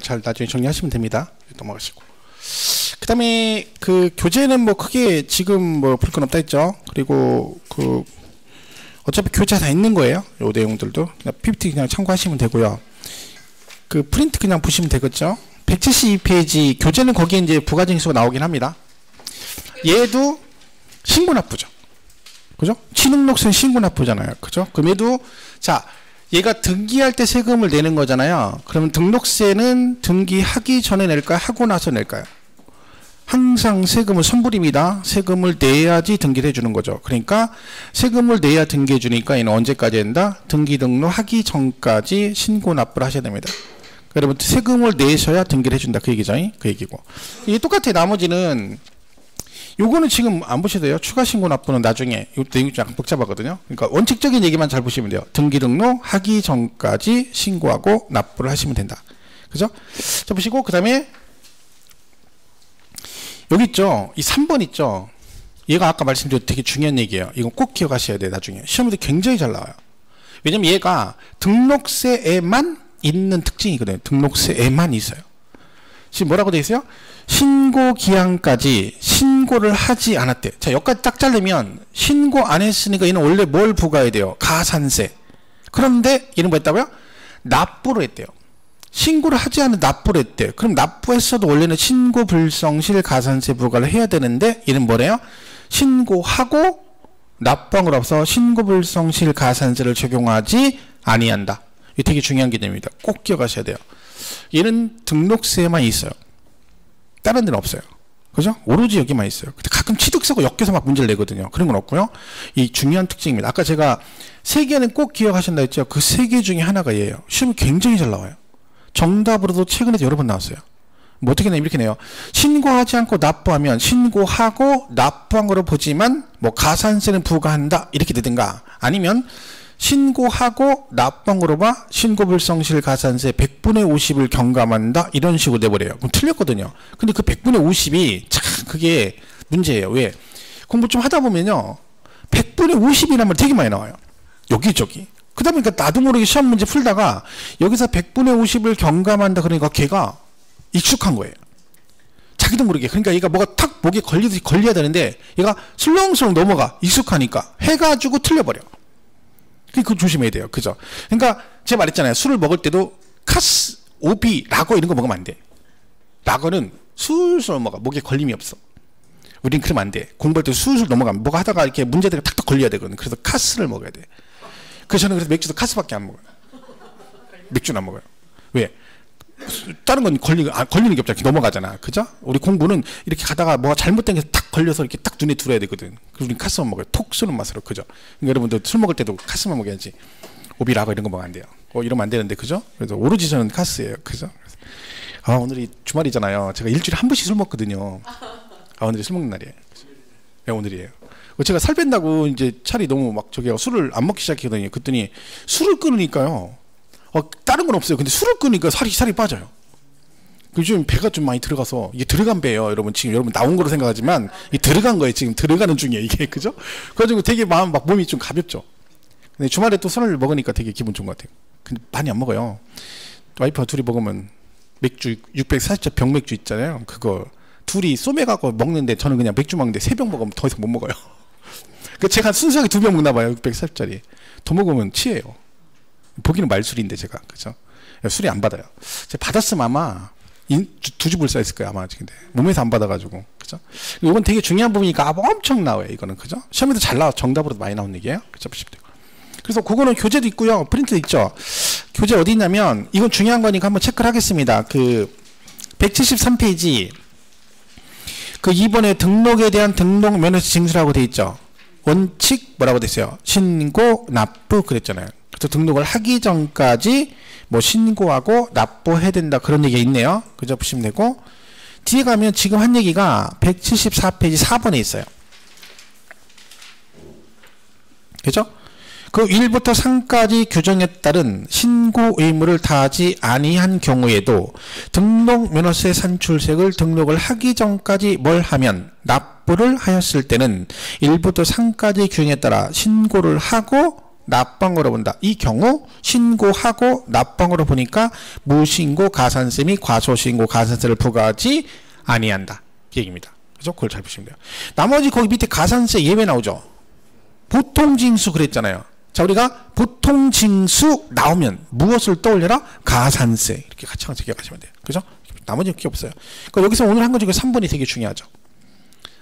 잘 나중에 정리하시면 됩니다. 넘어가시고. 그 다음에 그 교재는 뭐 크게 지금 뭐 볼 건 없다 했죠. 그리고 그 어차피 교재 다 있는 거예요. 요 내용들도 그냥 PPT 그냥 참고하시면 되고요. 그 프린트 그냥 보시면 되겠죠. 172페이지 교재는 거기에 이제 부가징수가 나오긴 합니다. 얘도 신고납부죠. 그죠? 취등록세 신고납부잖아요. 그죠? 그럼 얘도 자 얘가 등기할 때 세금을 내는 거잖아요. 그러면 등록세는 등기하기 전에 낼까요? 하고 나서 낼까요? 항상 세금은 선불입니다. 세금을 내야지 등기를 해주는 거죠. 그러니까 세금을 내야 등기해 주니까 얘는 언제까지 한다? 등기 등록하기 전까지 신고 납부를 하셔야 됩니다. 여러분 세금을 내셔야 등기를 해준다. 그 얘기죠. 그 얘기고. 이게 똑같아요. 나머지는 요거는 지금 안 보셔도 돼요. 추가 신고 납부는 나중에 이 내용이 좀 약간 복잡하거든요. 그러니까 원칙적인 얘기만 잘 보시면 돼요. 등기 등록 하기 전까지 신고하고 납부를 하시면 된다. 그죠? 자 보시고 그 다음에 여기 있죠. 이 3번 있죠. 얘가 아까 말씀드린 되게 중요한 얘기예요. 이건 꼭 기억하셔야 돼요. 나중에 시험에도 굉장히 잘 나와요. 왜냐면 얘가 등록세에만 있는 특징이거든요. 등록세에만 있어요. 지금 뭐라고 되어 있어요? 신고 기한까지 신고를 하지 않았대. 자, 여기까지 딱 자르면 신고 안 했으니까 얘는 원래 뭘 부과해야 돼요? 가산세. 그런데 얘는 뭐 했다고요? 납부를 했대요. 신고를 하지 않은 납부를 했대. 그럼 납부했어도 원래는 신고 불성실 가산세 부과를 해야 되는데 얘는 뭐래요? 신고하고 납부한 거로서 신고 불성실 가산세를 적용하지 아니한다. 이게 되게 중요한 개념입니다. 꼭 기억하셔야 돼요. 얘는 등록세에만 있어요. 다른 데는 없어요. 그죠? 오로지 여기만 있어요. 근데 가끔 취득세고 엮여서 막 문제를 내거든요. 그런 건 없고요. 이 중요한 특징입니다. 아까 제가 세 개는 꼭 기억하신다 했죠. 그 세 개 중에 하나가 얘예요. 시험이 굉장히 잘 나와요. 정답으로도 최근에도 여러 번 나왔어요. 뭐 어떻게 내요? 이렇게 내요. 신고하지 않고 납부하면 신고하고 납부한 거로 보지만 뭐 가산세는 부과한다 이렇게 되든가 아니면 신고하고 납부한 거로 봐 신고불성실 가산세 100분의 50을 경감한다 이런 식으로 내버려요. 그럼 틀렸거든요. 근데 그 100분의 50이 참 그게 문제예요. 왜? 공부 좀 하다 보면요 100분의 50이라는 말 되게 많이 나와요. 여기저기. 그 다음에 그러니까 나도 모르게 시험 문제 풀다가 여기서 100분의 50을 경감한다 그러니까 걔가 익숙한 거예요. 자기도 모르게. 그러니까 얘가 뭐가 탁 목에 걸려야 되는데 얘가 슬렁슬렁 넘어가. 익숙하니까 해가지고 틀려버려. 그거 조심해야 돼요. 그죠? 그러니까 제가 말했잖아요. 술을 먹을 때도 카스, 오비, 라거 이런 거 먹으면 안 돼. 라거는 술술 넘어가. 목에 걸림이 없어. 우린 그러면 안 돼. 공부할 때 술술 넘어가면 뭐가 하다가 이렇게 문제들이 탁탁 걸려야 되거든. 그래서 카스를 먹어야 돼. 그래서 저는 그래서 맥주도 카스밖에 안 먹어요. 맥주는 안 먹어요. 왜? 다른 건 걸리는 게 없잖아. 넘어가잖아. 그죠? 우리 공부는 이렇게 가다가 뭐가 잘못된 게 탁 걸려서 이렇게 딱 눈에 들어야 되거든. 그래서 우린 카스만 먹어요. 톡 쏘는 맛으로. 그죠? 그러니까 여러분들 술 먹을 때도 카스만 먹어야지. 오비라고 이런 거 먹으면 안 돼요. 이러면 안 되는데. 그죠? 그래서 오로지 저는 카스예요. 그죠? 오늘이 주말이잖아요. 제가 일주일에 한 번씩 술 먹거든요. 오늘이 술 먹는 날이에요. 네, 오늘이에요. 제가 살 뺀다고 이제 차라리 너무 막 술을 안 먹기 시작했거든요. 그랬더니 술을 끊으니까요. 다른 건 없어요. 근데 술을 끊으니까 살이 빠져요. 요즘 배가 좀 많이 들어가서 이게 들어간 배예요. 여러분 지금 여러분 나온 거로 생각하지만 이게 들어간 거예요. 지금 들어가는 중이에요. 이게 그죠? 그래가지고 되게 몸이 좀 가볍죠. 근데 주말에 또 술을 먹으니까 되게 기분 좋은 것 같아요. 근데 많이 안 먹어요. 와이프와 둘이 먹으면 맥주 640자 병맥주 있잖아요. 그거 둘이 쏘매갖고 먹는데 저는 그냥 맥주 먹는데 3병 먹으면 더 이상 못 먹어요. 그 제가 순수하게 2병 먹나 봐요. 640짜리. 더 먹으면 취해요. 보기는 말술인데 제가 그죠? 술이 안 받아요. 제가 받았으면 아마 두 집을 쌓였을 거예요 아마. 근데 몸에서 안 받아가지고 그죠? 이건 되게 중요한 부분이니까 엄청 나와요. 이거는 그죠? 시험에도 잘 나와. 정답으로 많이 나오는 얘기예요. 그죠? 그래서 그거는 교재도 있고요. 프린트도 있죠. 교재 어디 있냐면 이건 중요한 거니까 한번 체크를 하겠습니다. 그 173페이지 그 2번에 등록에 대한 등록 면허서 징수라고 돼 있죠. 원칙 뭐라고 돼 있어요? 신고 납부 그랬잖아요. 그래서 등록을 하기 전까지 뭐 신고하고 납부해야 된다 그런 얘기가 있네요. 그죠? 보시면 되고 뒤에 가면 지금 한 얘기가 174페이지 4번에 있어요. 그죠? 그 1부터 3까지 규정에 따른 신고 의무를 다하지 아니한 경우에도 등록 면허세 산출색을 등록을 하기 전까지 뭘 하면 납부를 하였을 때는 1부터 3까지 규정에 따라 신고를 하고 납방으로 본다. 이 경우 신고하고 납방으로 보니까 무신고 가산세 및 과소신고 가산세를 부과하지 아니한다. 이 얘기입니다. 그죠? 그걸 잘 보시면 돼요. 나머지 거기 밑에 가산세 예외 나오죠. 보통징수 그랬잖아요. 자, 우리가 보통징수 나오면 무엇을 떠올려라? 가산세. 이렇게 같이 항상 기억하시면 돼요. 그죠? 나머지는 기억 없어요. 그러니까 여기서 오늘 한 거 중에 3번이 되게 중요하죠.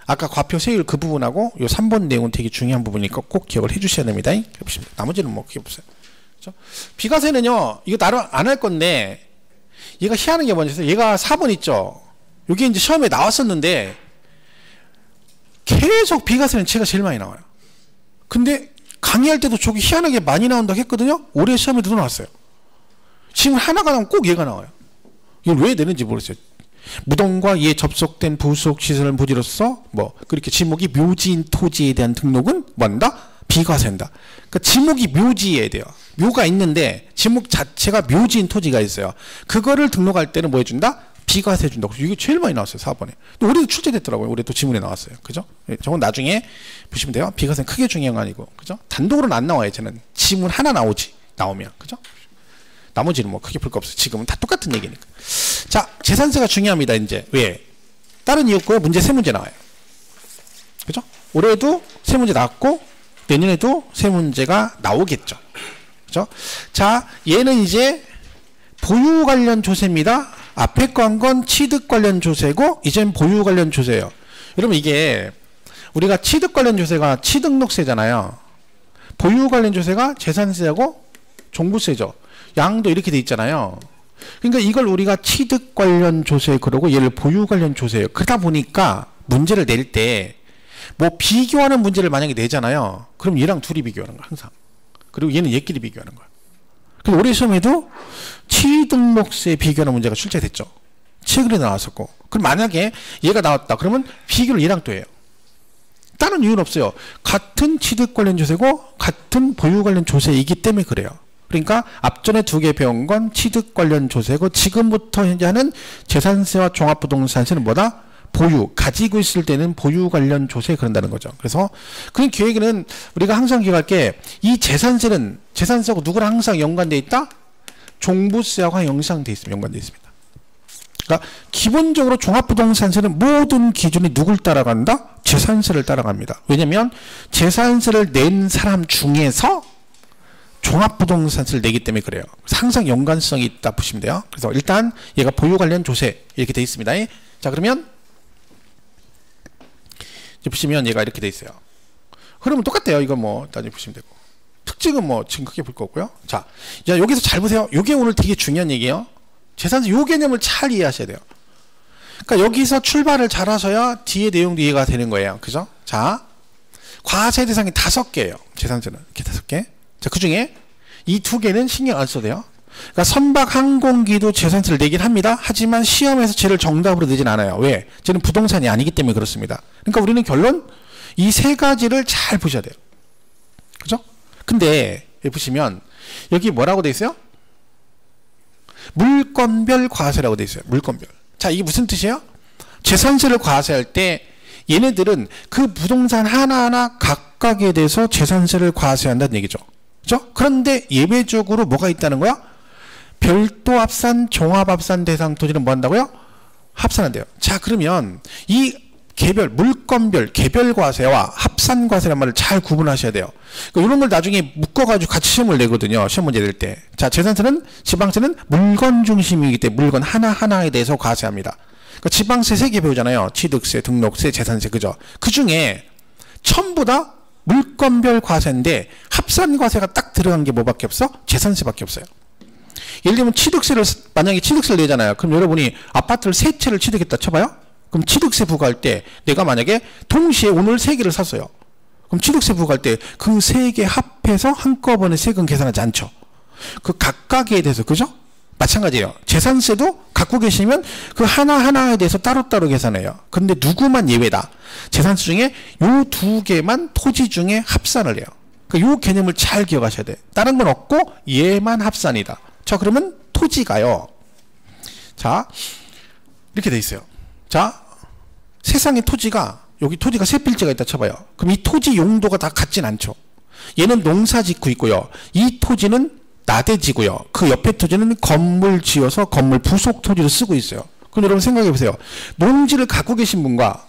아까 과표 세율 그 부분하고 요 3번 내용은 되게 중요한 부분이니까 꼭 기억을 해 주셔야 됩니다. 나머지는 뭐 기억 없어요. 그죠? 비과세는요, 이거 나름 안 할 건데, 얘가 희한한 게 뭐냐면, 얘가 4번 있죠? 여기 이제 시험에 나왔었는데, 계속 비과세는 제가 제일 많이 나와요. 근데 강의할 때도 저기 희한하게 많이 나온다고 했거든요? 올해 시험에도 나왔어요. 지금 하나가 나오면 꼭 얘가 나와요. 이걸 왜 내는지 모르겠어요. 무덤과 이에 접속된 부속 시설 부지로서 뭐 그렇게 지목이 묘지인 토지에 대한 등록은 뭔다? 비과세인다. 그러니까 지목이 묘지에 돼요. 묘가 있는데 지목 자체가 묘지인 토지가 있어요. 그거를 등록할 때는 뭐 해준다? 비과세 해준다고. 이게 제일 많이 나왔어요. 4번에. 또 올해도 출제됐더라고요. 올해 또 지문에 나왔어요. 그죠? 저건 나중에 보시면 돼요. 비과세는 크게 중요한 거 아니고. 그죠? 단독으로는 안 나와요. 쟤는 지문 하나 나오지. 나오면. 그죠? 나머지는 뭐 크게 볼 거 없어요. 지금은 다 똑같은 얘기니까. 자, 재산세가 중요합니다. 이제 왜? 다른 이유 없고요. 문제 세 문제 나와요. 그죠? 올해도 세 문제 나왔고 내년에도 세 문제가 나오겠죠. 그죠? 자, 얘는 이제 보유 관련 조세입니다. 앞에 거 한 건 취득 관련 조세고 이젠 보유 관련 조세예요. 여러분 이게 우리가 취득 관련 조세가 취등록세잖아요. 보유 관련 조세가 재산세하고 종부세죠. 양도 이렇게 돼 있잖아요. 그러니까 이걸 우리가 취득 관련 조세 그러고 얘를 보유 관련 조세예요. 그러다 보니까 문제를 낼 때 뭐 비교하는 문제를 만약에 내잖아요. 그럼 얘랑 둘이 비교하는 거야 항상. 그리고 얘는 얘끼리 비교하는 거야. 그래서 올해 시험에도 취등록세 비교하는 문제가 출제됐죠. 최근에 나왔었고. 그럼 만약에 얘가 나왔다. 그러면 비교를 얘랑 또 해요. 다른 이유는 없어요. 같은 취득 관련 조세고 같은 보유 관련 조세이기 때문에 그래요. 그러니까 앞전에 두 개 배운 건 취득 관련 조세고 지금부터 현재 하는 재산세와 종합부동산세는 뭐다? 보유, 가지고 있을 때는 보유 관련 조세 그런다는 거죠. 그래서 그 기획에는 우리가 항상 기억할 게 이 재산세는 재산세하고 누구랑 항상 연관되어 있다? 종부세하고 연상되어 있습니다. 연관되어 있습니다. 그러니까 기본적으로 종합부동산세는 모든 기준이 누굴 따라간다? 재산세를 따라갑니다. 왜냐하면 재산세를 낸 사람 중에서 종합부동산세를 내기 때문에 그래요. 항상 연관성이 있다 보시면 돼요. 그래서 일단 얘가 보유 관련 조세 이렇게 돼 있습니다. 자, 그러면 이제 보시면 얘가 이렇게 돼 있어요. 그러면 똑같아요. 이거 뭐 나중에 보시면 되고. 특징은 뭐 지금 크게 볼 거 없고요. 자, 여기서 잘 보세요. 이게 오늘 되게 중요한 얘기예요. 재산세 요 개념을 잘 이해하셔야 돼요. 그러니까 여기서 출발을 잘 하셔야 뒤에 내용도 이해가 되는 거예요. 그죠? 자, 과세 대상이 5개예요. 재산세는 이렇게 5개. 자, 그 중에 이 2개는 신경 안 써도 돼요. 그러니까 선박 항공기도 재산세를 내긴 합니다. 하지만 시험에서 쟤를 정답으로 내진 않아요. 왜? 쟤는 부동산이 아니기 때문에 그렇습니다. 그러니까 우리는 결론 이 3가지를 잘 보셔야 돼요. 그죠? 근데 여기 보시면 여기 뭐라고 돼 있어요? 물건별 과세라고 돼 있어요. 물건별. 자, 이게 무슨 뜻이에요? 재산세를 과세할 때 얘네들은 그 부동산 하나하나 각각에 대해서 재산세를 과세한다는 얘기죠. 그죠? 그런데 예외적으로 뭐가 있다는 거야? 별도 합산, 종합 합산 대상 토지는 뭐 한다고요? 합산한대요. 자, 그러면 이 개별, 물건별, 개별 과세와 합산 과세란 말을 잘 구분하셔야 돼요. 그러니까 이런 걸 나중에 묶어가지고 같이 시험을 내거든요. 시험 문제 낼 때. 자, 재산세는, 지방세는 물건 중심이기 때문에 물건 하나하나에 대해서 과세합니다. 그러니까 지방세 3개 배우잖아요. 취득세, 등록세, 재산세. 그죠? 그 중에 전부 다 물건별 과세인데 합산 과세가 딱 들어간 게 뭐밖에 없어? 재산세밖에 없어요. 예를 들면 취득세를 만약에 취득세를 내잖아요. 그럼 여러분이 아파트를 3채를 취득했다 쳐봐요. 그럼 취득세 부과할 때 내가 만약에 동시에 오늘 3개를 샀어요. 그럼 취득세 부과할 때 그 3개 합해서 한꺼번에 세금 계산하지 않죠. 그 각각에 대해서 그죠? 마찬가지예요. 재산세도 갖고 계시면 그 하나하나에 대해서 따로따로 계산해요. 그런데 누구만 예외다. 재산세 중에 요 2개만 토지 중에 합산을 해요. 그러니까 요 개념을 잘 기억하셔야 돼. 다른 건 없고 얘만 합산이다. 자, 그러면 토지가요. 자, 이렇게 돼 있어요. 자, 세상에 토지가 여기 토지가 3필지가 있다 쳐봐요. 그럼 이 토지 용도가 다 같진 않죠. 얘는 농사 짓고 있고요. 이 토지는 나대지고요. 그 옆에 토지는 건물 지어서 건물 부속 토지로 쓰고 있어요. 그럼 여러분 생각해 보세요. 농지를 갖고 계신 분과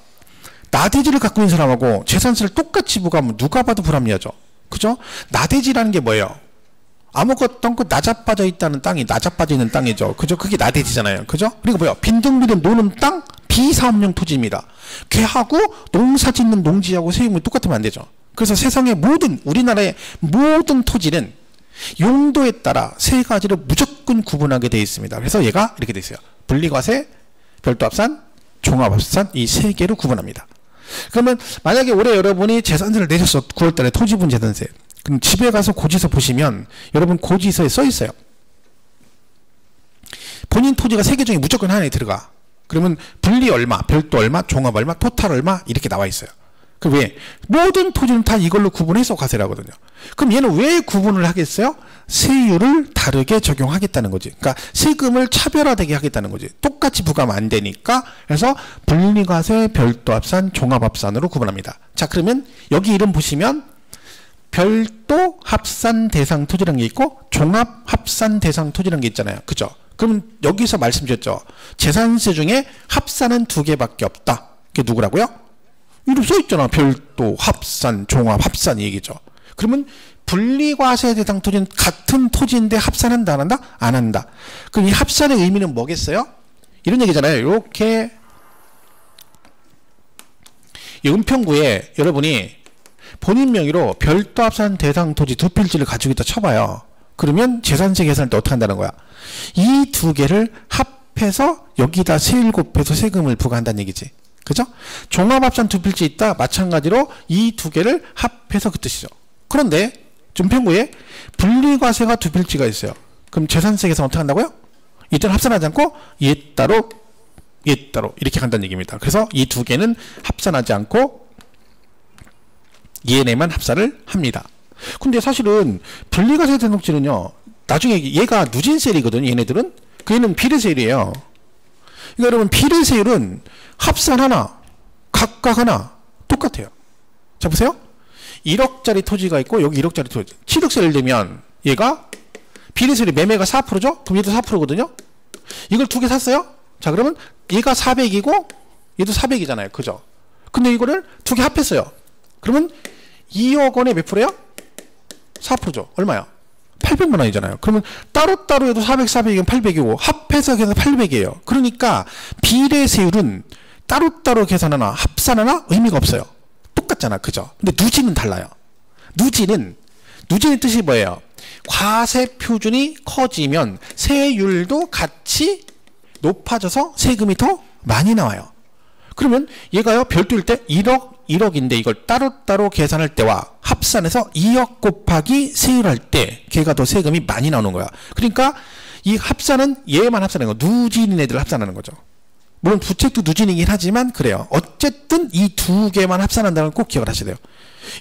나대지를 갖고 있는 사람하고 재산세를 똑같이 부과하면 누가 봐도 불합리하죠. 그죠? 나대지라는 게 뭐예요? 아무것도 없고 나자빠져 있다는 땅이 나자빠져 있는 땅이죠. 그죠? 그게 나대지잖아요. 그죠? 그리고 뭐예요? 빈둥빈둥 노는 땅 비사업용 토지입니다. 걔하고 농사 짓는 농지하고 세금이 똑같으면 안 되죠. 그래서 세상의 모든 우리나라의 모든 토지는 용도에 따라 세 가지를 무조건 구분하게 되어 있습니다. 그래서 얘가 이렇게 되어 있어요. 분리과세, 별도합산, 종합합산 이 세 개로 구분합니다. 그러면 만약에 올해 여러분이 재산세를 내셨어. 9월달에 토지분 재산세. 그럼 집에 가서 고지서 보시면 여러분 고지서에 써 있어요. 본인 토지가 세 개 중에 무조건 하나에 들어가. 그러면 분리 얼마, 별도 얼마, 종합 얼마, 토탈 얼마 이렇게 나와 있어요. 그 왜? 모든 토지는 다 이걸로 구분해서 과세라거든요. 그럼 얘는 왜 구분을 하겠어요? 세율을 다르게 적용하겠다는 거지. 그러니까 세금을 차별화되게 하겠다는 거지. 똑같이 부과하면 안 되니까. 그래서 분리과세, 별도합산, 종합합산으로 구분합니다. 자, 그러면 여기 이름 보시면 별도 합산 대상 토지라는 게 있고 종합 합산 대상 토지라는 게 있잖아요. 그죠? 그럼 여기서 말씀드렸죠. 재산세 중에 합산은 두 개밖에 없다. 그게 누구라고요? 이름 써있잖아. 별도, 합산, 종합, 합산 이 얘기죠. 그러면 분리과세 대상 토지는 같은 토지인데 합산한다 안 한다? 안 한다. 그럼 이 합산의 의미는 뭐겠어요? 이런 얘기잖아요. 이렇게 이 은평구에 여러분이 본인 명의로 별도 합산 대상 토지 두 필지를 가지고 있다 쳐봐요. 그러면 재산세 계산할 때 어떻게 한다는 거야? 이 두 개를 합해서 여기다 세율 곱해서 세금을 부과한다는 얘기지. 그죠? 종합합산 두 필지 있다. 마찬가지로 이 두 개를 합해서 그 뜻이죠. 그런데 은평구에 분리과세가 두 필지가 있어요. 그럼 재산세 계산 어떻게 한다고요? 이때는 합산하지 않고 얘 따로 이렇게 간다는 얘기입니다. 그래서 이 두 개는 합산하지 않고 얘네만 합산을 합니다. 근데 사실은 분리과세 등록지는요. 나중에 얘가 누진세율이거든요. 얘네들은. 얘는 비례세율이에요. 그러니까 여러분 비례세율은 합산 하나, 각각 하나 똑같아요. 자 보세요. 1억짜리 토지가 있고 여기 1억짜리 토지. 7억세 예를 들면 얘가 비례세율이 매매가 4%죠? 그럼 얘도 4%거든요. 이걸 두 개 샀어요. 자 그러면 얘가 400이고 얘도 400이잖아요. 그죠? 근데 이거를 두 개 합했어요. 그러면 2억 원에 몇 프로예요? 4%죠. 얼마야? 800만 원이잖아요. 그러면 따로따로 해도 400, 400이면 800이고 합해서 계산 800이에요. 그러니까 비례세율은 따로따로 계산하나 합산하나 의미가 없어요. 똑같잖아. 그죠? 근데 누진은 달라요. 누진의 뜻이 뭐예요? 과세 표준이 커지면 세율도 같이 높아져서 세금이 더 많이 나와요. 그러면 얘가요 별도일 때 1억인데 이걸 따로따로 계산할 때와 합산해서 2억 곱하기 세율할 때 걔가 더 세금이 많이 나오는 거야. 그러니까 이 합산은 얘만 합산하는 거. 누진인 애들 합산하는 거죠. 물론 부채도 누진이긴 하지만 그래요. 어쨌든 이 두 개만 합산한다는 걸 꼭 기억을 하셔야 돼요.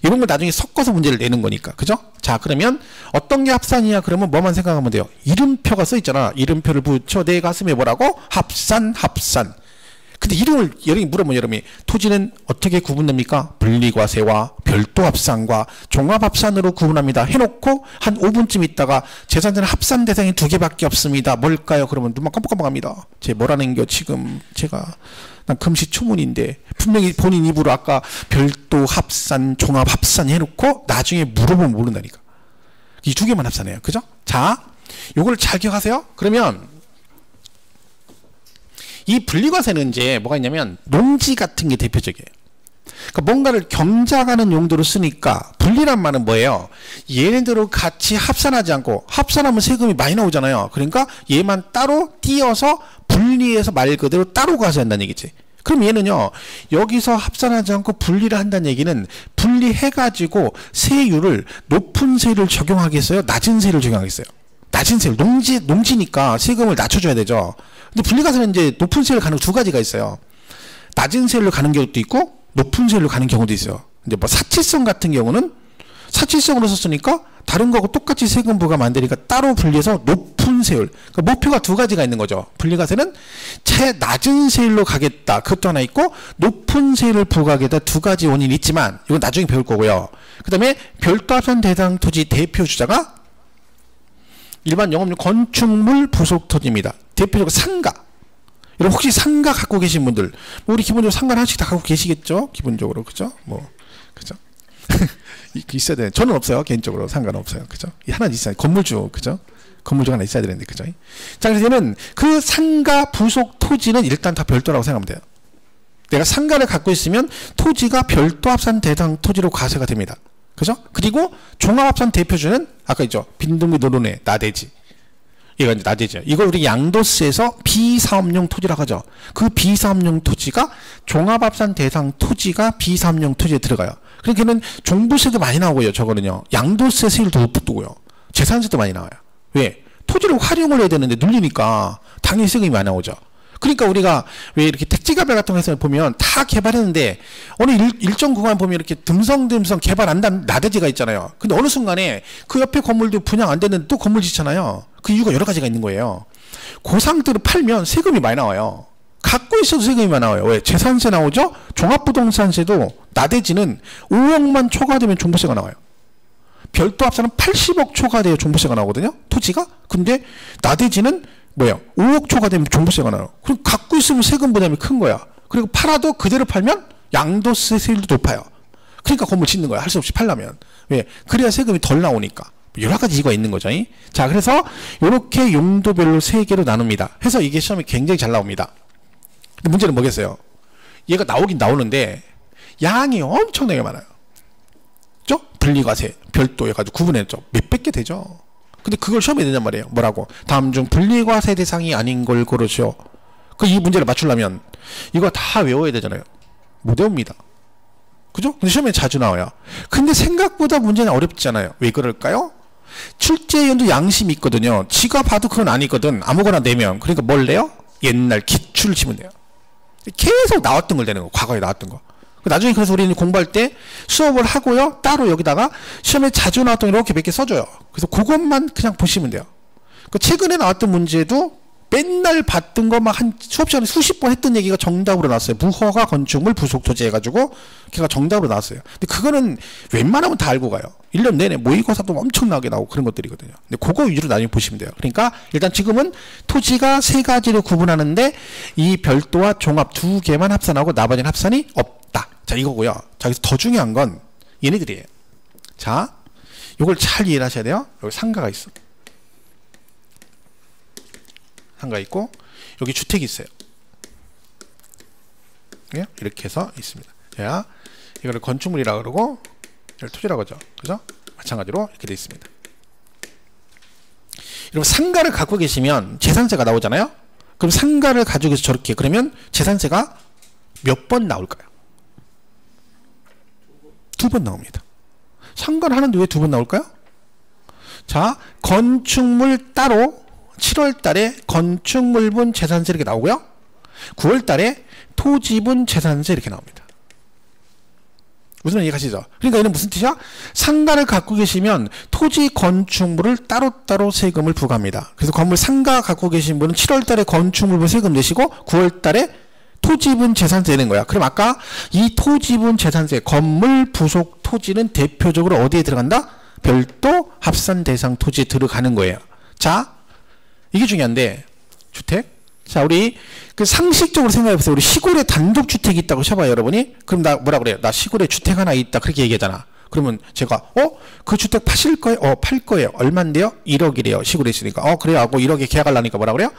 이런 걸 나중에 섞어서 문제를 내는 거니까. 그죠? 자 그러면 어떤 게 합산이냐 그러면 뭐만 생각하면 돼요. 이름표가 써 있잖아. 이름표를 붙여 내 가슴에 뭐라고? 합산. 근데 이름을 여러분이 물어보면 여러분이 토지는 어떻게 구분됩니까? 분리과세와 별도합산과 종합합산으로 구분합니다. 해놓고 한 5분쯤 있다가 재산세는 합산 대상이 두 개밖에 없습니다. 뭘까요? 그러면 눈만 깜빡깜빡합니다. 제 뭐라는 겨 지금 난 금시초문인데 분명히 본인 입으로 아까 별도합산, 종합합산 해놓고 나중에 물어보면 모른다니까. 이 두 개만 합산해요. 그죠? 자, 요걸 잘 기억하세요. 그러면 이 분리과세는 이제 뭐가 있냐면 농지 같은 게 대표적이에요. 그러니까 뭔가를 경작하는 용도로 쓰니까 분리란 말은 뭐예요? 얘네들을 같이 합산하지 않고 합산하면 세금이 많이 나오잖아요. 그러니까 얘만 따로 띄어서 분리해서 말 그대로 따로 과세한다는 얘기지. 그럼 얘는요 여기서 합산하지 않고 분리를 한다는 얘기는 분리해가지고 세율을 높은 세율을 적용하겠어요? 낮은 세율을 적용하겠어요? 낮은 세율. 농지니까 세금을 낮춰줘야 되죠. 근데 분리과세는 이제 높은 세율을 가는 두 가지가 있어요. 낮은 세율로 가는 경우도 있고 높은 세율로 가는 경우도 있어요. 근데 뭐 사치성 같은 경우는 사치성으로 썼으니까 다른 거하고 똑같이 세금 부과하면 안 되니까 따로 분리해서 높은 세율. 그러니까 목표가 두 가지가 있는 거죠. 분리과세는 낮은 세율로 가겠다. 그것도 하나 있고 높은 세율을 부과하겠다. 두 가지 원인이 있지만 이건 나중에 배울 거고요. 그 다음에 별도 합산 대상 토지 대표 주자가 일반 영업용 건축물 부속 토지입니다. 대표적으로 상가. 여러분 혹시 상가 갖고 계신 분들, 뭐 우리 기본적으로 상가 하나씩 다 갖고 계시겠죠? 기본적으로 그죠? 뭐 그죠? 있어야 돼. 저는 없어요. 개인적으로 상가는 없어요. 그죠? 하나 있어요. 건물주 그죠? 건물주가 하나 있어야 되는데 그죠? 자, 그래서 얘는 그 상가 부속 토지는 일단 다 별도라고 생각하면 돼요. 내가 상가를 갖고 있으면 토지가 별도 합산 대상 토지로 과세가 됩니다. 그죠? 그리고 종합합산 대표주는 아까 있죠. 빈둥이 노론의 나대지. 이거 이제 나대지요. 이걸 우리 양도세에서 비사업용 토지라고 하죠. 그 비사업용 토지가 종합합산 대상 토지가 비사업용 토지에 들어가요. 그러니까 걔는 종부세도 많이 나오고요. 저거는요. 양도세 세율도 높고요. 재산세도 많이 나와요. 왜? 토지를 활용을 해야 되는데 눌리니까 당연히 세금이 많이 나오죠. 그러니까 우리가 왜 이렇게 택지개발 같은 거에서 보면 다 개발했는데 어느 일정 구간 보면 이렇게 듬성듬성 개발 안 된 나대지가 있잖아요. 근데 어느 순간에 그 옆에 건물도 분양 안 됐는데 또 건물 짓잖아요. 그 이유가 여러 가지가 있는 거예요. 그 상태로 팔면 세금이 많이 나와요. 갖고 있어도 세금이 많이 나와요. 왜? 재산세 나오죠? 종합부동산세도 나대지는 5억만 초과되면 종부세가 나와요. 별도 합산은 80억 초과돼야 종부세가 나오거든요. 토지가. 근데 나대지는 뭐야? 5억 초과되면 종부세가 나요. 그럼 갖고 있으면 세금 부담이 큰 거야. 그리고 팔아도 그대로 팔면 양도세 세율도 높아요. 그러니까 건물 짓는 거야. 할 수 없이 팔려면. 왜? 그래야 세금이 덜 나오니까. 여러 가지 이유가 있는 거죠. 자, 그래서 이렇게 용도별로 3개로 나눕니다. 해서 이게 시험에 굉장히 잘 나옵니다. 근데 문제는 뭐겠어요? 얘가 나오긴 나오는데 양이 엄청나게 많아요. 그죠? 분리과세, 별도 해가지고 구분했죠. 몇백 개 되죠. 근데 그걸 시험에 내냔 말이에요. 뭐라고? 다음 중 분리과세 대상이 아닌 걸 고르시오. 이 문제를 맞추려면 이거 다 외워야 되잖아요. 못 외웁니다. 그죠? 근데 시험에 자주 나와요. 근데 생각보다 문제는 어렵잖아요. 왜 그럴까요? 출제위원도 양심이 있거든요. 지가 봐도 그건 아니거든. 아무거나 내면. 그러니까 뭘 내요? 옛날 기출을 치면 돼요. 계속 나왔던 걸 내는 거. 과거에 나왔던 거. 나중에 그래서 우리는 공부할 때 수업을 하고요. 따로 여기다가 시험에 자주 나왔던 거 이렇게 몇 개 써줘요. 그래서 그것만 그냥 보시면 돼요. 최근에 나왔던 문제도 맨날 봤던 거 막 한 수업 시간에 수십 번 했던 얘기가 정답으로 나왔어요. 무허가 건축물 부속 토지 해가지고 걔가 정답으로 나왔어요. 근데 그거는 웬만하면 다 알고 가요. 1년 내내 모의고사도 엄청나게 나오고 그런 것들이거든요. 근데 그거 위주로 나중에 보시면 돼요. 그러니까 일단 지금은 토지가 3가지로 구분하는데 이 별도와 종합 2개만 합산하고 나머지는 합산이 없다. 자, 이거고요. 자, 여기서 더 중요한 건 얘네들이에요. 자, 이걸 잘 이해를 하셔야 돼요. 여기 상가가 있어. 상가 있고 여기 주택이 있어요. 이렇게 해서 있습니다. 자, 이거를 건축물이라고 그러고 이걸 토지라고 하죠. 그죠? 마찬가지로 이렇게 되어 있습니다. 여러분 상가를 갖고 계시면 재산세가 나오잖아요. 그럼 상가를 가지고 계서 저렇게 그러면 재산세가 몇 번 나올까요? 2번 나옵니다. 상가를 하는데 왜 2번 나올까요? 자, 건축물 따로 7월 달에 건축물분 재산세 이렇게 나오고요. 9월 달에 토지분 재산세 이렇게 나옵니다. 무슨 말인지 이해가시죠? 그러니까 얘는 무슨 뜻이야? 상가를 갖고 계시면 토지 건축물을 따로따로 세금을 부과합니다. 그래서 건물 상가 갖고 계신 분은 7월 달에 건축물분 세금 내시고 9월 달에 토지분 재산세 내는 거야. 그럼 아까 이 토지분 재산세, 건물 부속 토지는 대표적으로 어디에 들어간다? 별도 합산 대상 토지에 들어가는 거예요. 자, 이게 중요한데 주택. 자, 우리 그 상식적으로 생각해 보세요. 우리 시골에 단독 주택이 있다고 쳐봐요, 여러분이. 그럼 나 뭐라 그래요? 나 시골에 주택 하나 있다 그렇게 얘기하잖아. 그러면 제가 그 주택 파실 거예요? 팔 거예요. 얼마인데요? 1억이래요. 시골에 있으니까. 그래요 하고 1억에 계약하려니까 뭐라 그래요?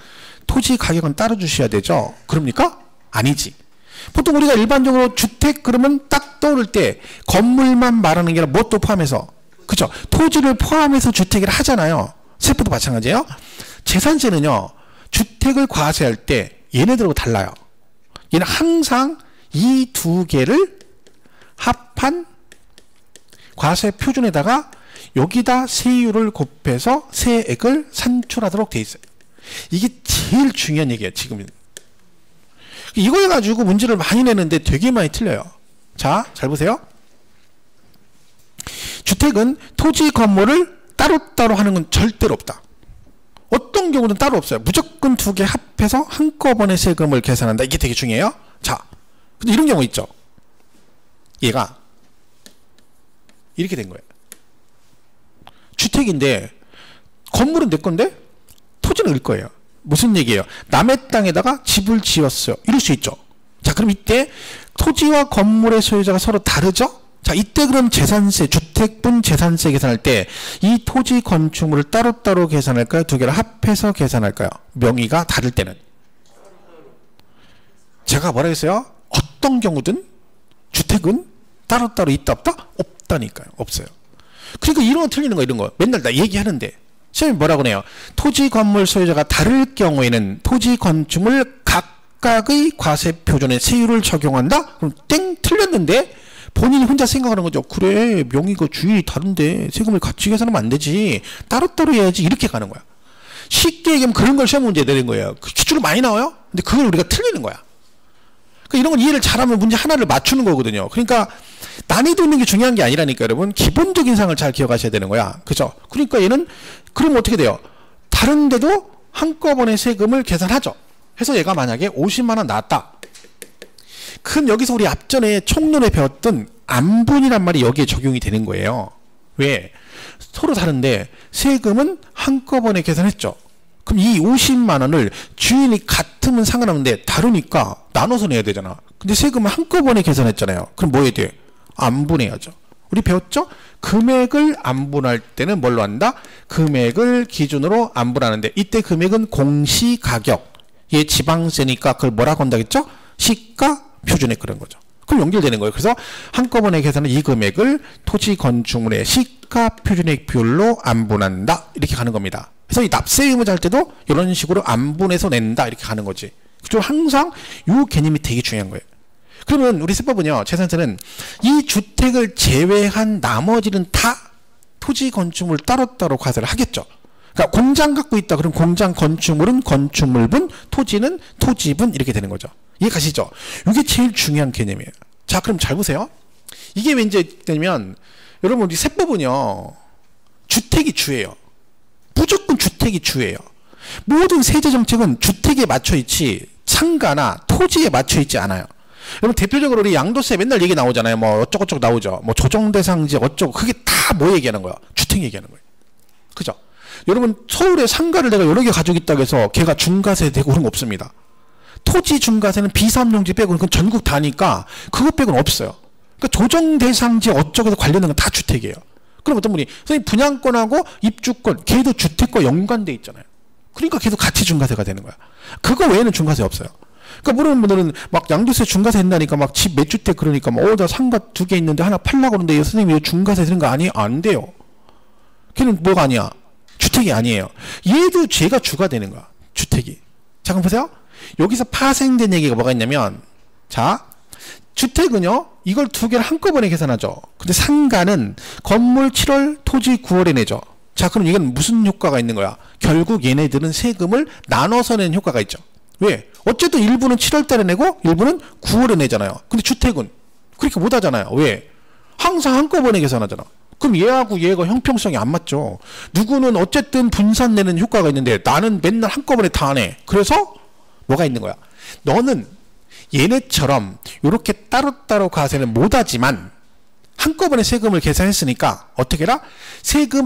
토지 가격은 따로 주셔야 되죠. 그럽니까? 아니지. 보통 우리가 일반적으로 주택 그러면 딱 떠오를 때 건물만 말하는 게 아니라 뭣도 포함해서, 그죠? 토지를 포함해서 주택을 하잖아요. 세법도 마찬가지예요. 재산세는요, 주택을 과세할 때 얘네들하고 달라요. 얘는 항상 이 2개를 합한 과세 표준에다가 여기다 세율을 곱해서 세액을 산출하도록 돼 있어요. 이게 제일 중요한 얘기예요, 지금은. 이걸 가지고 문제를 많이 내는데 되게 많이 틀려요. 자, 잘 보세요. 주택은 토지 건물을 따로따로 하는 건 절대로 없다. 어떤 경우는 따로 없어요. 무조건 두 개 합해서 한꺼번에 세금을 계산한다. 이게 되게 중요해요. 자, 근데 이런 경우 있죠. 얘가 이렇게 된 거예요. 주택인데 건물은 내 건데 토지는 을 거예요. 무슨 얘기예요? 남의 땅에다가 집을 지었어요. 이럴 수 있죠. 자, 그럼 이때 토지와 건물의 소유자가 서로 다르죠? 자, 이때 그럼 재산세, 주택분 재산세 계산할 때 이 토지 건축물을 따로따로 계산할까요? 두 개를 합해서 계산할까요? 명의가 다를 때는. 제가 뭐라 했어요? 어떤 경우든 주택은 따로따로 있다 없다? 없다니까요. 없어요. 그러니까 이런 거 틀리는 거 이런 거 맨날 나 얘기하는데 시험이 뭐라고 해요? 토지 건물 소유자가 다를 경우에는 토지 건축물 각각의 과세 표준에 세율을 적용한다? 그럼 땡 틀렸는데 본인이 혼자 생각하는 거죠. 그래, 명의가 주인이 다른데 세금을 같이 계산하면 안 되지. 따로따로 해야지. 이렇게 가는 거야. 쉽게 얘기하면 그런 걸 시험 문제 내는 거예요. 기출로 많이 나와요. 근데 그걸 우리가 틀리는 거야. 그러니까 이런 건 이해를 잘하면 문제 하나를 맞추는 거거든요. 그러니까 난이도 있는 게 중요한 게 아니라니까 여러분. 기본적인 상을 잘 기억하셔야 되는 거야. 그죠? 그러니까 얘는 그러면 어떻게 돼요? 다른데도 한꺼번에 세금을 계산하죠. 해서 얘가 만약에 50만 원 나왔다. 그럼 여기서 우리 앞전에 총론에 배웠던 안분이란 말이 여기에 적용이 되는 거예요. 왜? 서로 다른데 세금은 한꺼번에 계산했죠. 그럼 이 50만 원을 주인이 같으면 상관없는데 다르니까 나눠서 내야 되잖아. 근데 세금은 한꺼번에 계산했잖아요. 그럼 뭐 해야 돼? 안분해야죠. 우리 배웠죠? 금액을 안분할 때는 뭘로 한다? 금액을 기준으로 안분하는데 이때 금액은 공시가격. 얘 지방세니까 그걸 뭐라고 한다겠죠? 시가 표준액 그런 거죠. 그럼 연결되는 거예요. 그래서 한꺼번에 계산은 이 금액을 토지 건축물의 시가 표준액 비율로 안분한다. 이렇게 가는 겁니다. 그래서 이 납세 의무자 할 때도 이런 식으로 안분해서 낸다. 이렇게 가는 거지. 그리고 항상 이 개념이 되게 중요한 거예요. 그러면 우리 세법은요. 재산세는 이 주택을 제외한 나머지는 다 토지 건축물 따로따로 과세를 하겠죠. 그러니까 공장 갖고 있다. 그럼 공장 건축물은 건축물분, 토지는 토지분 이렇게 되는 거죠. 이해 가시죠? 이게 제일 중요한 개념이에요. 자, 그럼 잘 보세요. 이게 왠지 되면 여러분 우리 세법은요. 주택이 주예요. 무조건 주택이 주예요. 모든 세제 정책은 주택에 맞춰 있지 상가나 토지에 맞춰 있지 않아요. 여러분 대표적으로 우리 양도세 맨날 얘기 나오잖아요. 뭐 어쩌고저쩌고 나오죠. 뭐 조정대상지 어쩌고 그게 다 뭐 얘기하는 거야? 주택 얘기하는 거예요. 그죠? 여러분 서울에 상가를 내가 여러 개 가지고 있다고 해서 걔가 중과세 되고 그런 거 없습니다. 토지 중과세는 비삼용지 빼고는 그건 전국 다니까 그거 빼고는 없어요. 그러니까 조정대상지 어쩌고서 관련된 건 다 주택이에요. 그럼 어떤 분이 선생님 분양권하고 입주권 걔도 주택과 연관돼 있잖아요. 그러니까 걔도 같이 중과세가 되는 거야. 그거 외에는 중과세 없어요. 그러니까 모르는 분들은 막 양도세 중과세 한다니까 막 집 몇 주택 그러니까 막 나 상가 2개 있는데 하나 팔려고 그러는데 선생님 이거 중과세 되는 거 아니에요? 안 돼요. 걔는 뭐가 아니야? 주택이 아니에요. 얘도 죄가 주가 되는 거야. 주택이. 자, 그럼 보세요. 여기서 파생된 얘기가 뭐가 있냐면 자, 주택은요. 이걸 두 개를 한꺼번에 계산하죠. 근데 상가는 건물 7월, 토지 9월에 내죠. 자, 그럼 이건 무슨 효과가 있는 거야? 결국 얘네들은 세금을 나눠서 내는 효과가 있죠. 왜? 어쨌든 일부는 7월 달에 내고 일부는 9월에 내잖아요. 근데 주택은 그렇게 못 하잖아요. 왜? 항상 한꺼번에 계산하잖아. 그럼 얘하고 얘가 형평성이 안 맞죠. 누구는 어쨌든 분산 내는 효과가 있는데 나는 맨날 한꺼번에 다 내. 그래서 뭐가 있는 거야? 너는 얘네처럼 이렇게 따로따로 과세는 못하지만 한꺼번에 세금을 계산했으니까 어떻게 해라?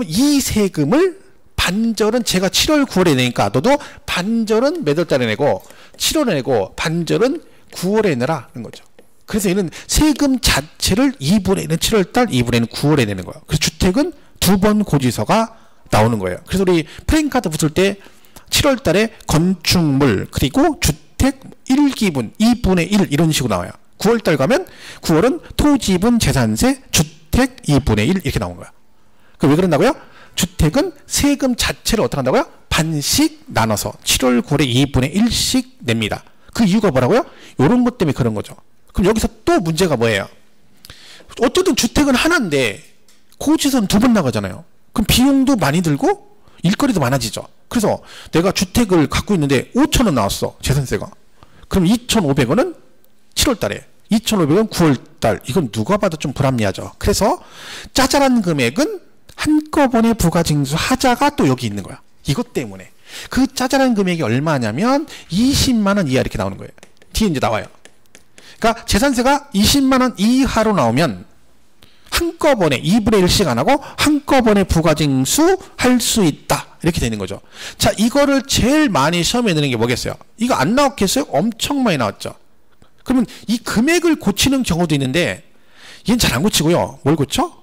이 세금을 반절은 제가 7월 9월에 내니까 너도 반절은 몇 월달에 내고 7월에 내고 반절은 9월에 내라는 거죠. 그래서 얘는 세금 자체를 2분의 1은 7월달, 2분의 1은 9월에 내는 거예요. 그래서 주택은 두 번 고지서가 나오는 거예요. 그래서 우리 프레임카드 붙을 때 7월달에 건축물 그리고 주택 1기분, 2분의 1 이런 식으로 나와요. 9월달 가면 9월은 토지분 재산세 주택 2분의 1 이렇게 나온 거야. 왜 그런다고요? 주택은 세금 자체를 어떻게 한다고요? 반씩 나눠서 7월 9월에 2분의 1씩 냅니다. 그 이유가 뭐라고요? 이런 것 때문에 그런 거죠. 그럼 여기서 또 문제가 뭐예요? 어쨌든 주택은 하나인데 고지서는 두 번 나가잖아요. 그럼 비용도 많이 들고 일거리도 많아지죠. 그래서 내가 주택을 갖고 있는데 5,000원 나왔어. 재산세가. 그럼 2,500원은 7월 달에 2,500은 9월달. 이건 누가 봐도 좀 불합리하죠. 그래서 짜잘한 금액은 한꺼번에 부가징수 하자가 또 여기 있는 거야. 이것 때문에. 그 짜잘한 금액이 얼마냐면 20만 원 이하 이렇게 나오는 거예요. 뒤에 이제 나와요. 그러니까 재산세가 20만 원 이하로 나오면 한꺼번에 2분의 1씩 안 하고 한꺼번에 부가징수 할 수 있다. 이렇게 되는 거죠. 자, 이거를 제일 많이 시험에 내는 게 뭐겠어요? 이거 안 나왔겠어요? 엄청 많이 나왔죠. 그러면 이 금액을 고치는 경우도 있는데 얘는 잘 안 고치고요. 뭘 고쳐?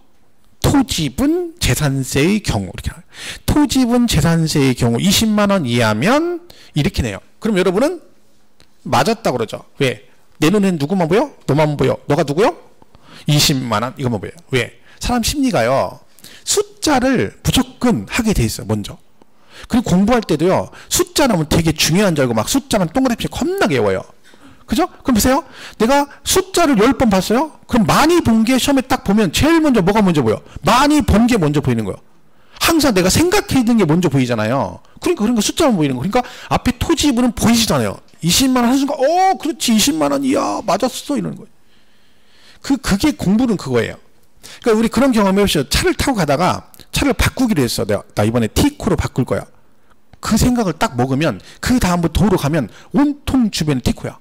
토지분 재산세의 경우. 이렇게 나와요. 토지분 재산세의 경우 20만 원 이하면 이렇게 내요. 그럼 여러분은 맞았다 그러죠. 왜? 내 눈에는 누구만 보여? 너만 보여. 너가 누구요? 20만 원 이거만 보여요. 왜? 사람 심리가요. 숫자를 무조건 하게 돼 있어요. 먼저. 그리고 공부할 때도요. 숫자 나오면 되게 중요한 줄 알고 막 숫자만 동그랗게 겁나게 외워요. 그죠? 그럼 보세요. 내가 숫자를 10번 봤어요. 그럼 많이 본 게 시험에 딱 보면 제일 먼저 뭐가 먼저 보여? 많이 본 게 먼저 보이는 거예요. 항상 내가 생각해 있는 게 먼저 보이잖아요. 그러니까 숫자만 보이는 거. 그러니까 앞에 토지분은 보이지도 않아요. 20만 원 한 순간 그렇지 20만 원이야 맞았어 이러는 거예요. 그게 공부는 그거예요. 그러니까 우리 그런 경험 해보시죠. 차를 타고 가다가 차를 바꾸기로 했어. 나 이번에 티코로 바꿀 거야. 그 생각을 딱 먹으면 그 다음부터 도로 가면 온통 주변에 티코야.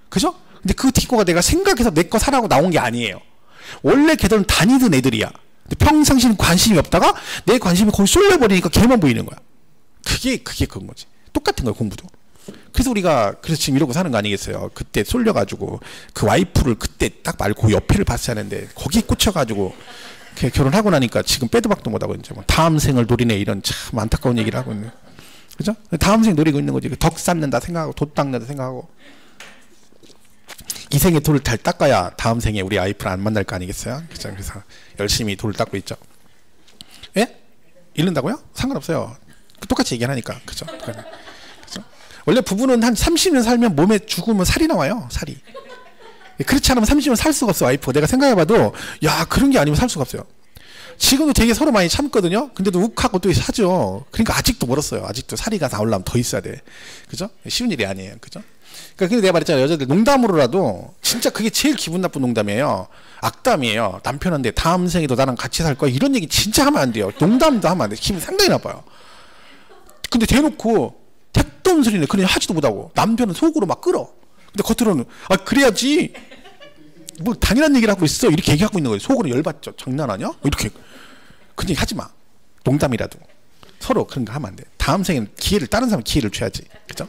그죠? 근데 그 티코가 내가 생각해서 내 거 사라고 나온 게 아니에요. 원래 걔들은 다니던 애들이야. 근데 평상시는 관심이 없다가 내 관심이 거기 쏠려버리니까 걔만 보이는 거야. 그게 그건 거지. 똑같은 거야 공부도. 그래서 우리가 지금 이러고 사는 거 아니겠어요. 그때 쏠려가지고 그 와이프를 그때 딱 말고 옆에를 봤어야 하는데 거기에 꽂혀가지고 결혼하고 나니까 지금 빼도 박도 못하고 이제 뭐 다음 생을 노리네 이런 참 안타까운 얘기를 하고 있네. 그죠? 다음 생 노리고 있는 거지. 덕 쌓는다 생각하고 돛 닦는다 생각하고 이 생에 돌을 잘 닦아야 다음 생에 우리 와이프를 안 만날 거 아니겠어요? 그죠? 그래서 열심히 돌을 닦고 있죠. 예? 잃는다고요? 상관없어요. 똑같이 얘기하니까. 그죠? 원래 부부는 한 30년 살면 몸에 죽으면 살이 나와요. 살이. 그렇지 않으면 30년 살 수가 없어. 와이프. 내가 생각해봐도 야 그런 게 아니면 살 수가 없어요. 지금도 되게 서로 많이 참거든요. 근데도 욱하고 또 사죠. 그러니까 아직도 멀었어요. 아직도 살이가 나오려면 더 있어야 돼. 그죠? 쉬운 일이 아니에요. 그죠? 그러니까 내가 말했잖아요. 여자들 농담으로라도 진짜 그게 제일 기분 나쁜 농담이에요. 악담이에요. 남편한테 다음 생에도 나랑 같이 살 거야. 이런 얘기 진짜 하면 안 돼요. 농담도 하면 안 돼요. 기분 상당히 나빠요. 근데 대놓고 택도 없는 소리네. 그냥 하지도 못하고 남편은 속으로 막 끌어. 근데 겉으로는 그래야지 뭐 당연한 얘기를 하고 있어 이렇게 얘기하고 있는 거예요. 속으로 열받죠. 장난하냐? 이렇게 그냥 하지 마. 농담이라도 서로 그런 거 하면 안 돼. 다음 생에는 다른 사람 기회를 줘야지. 그죠?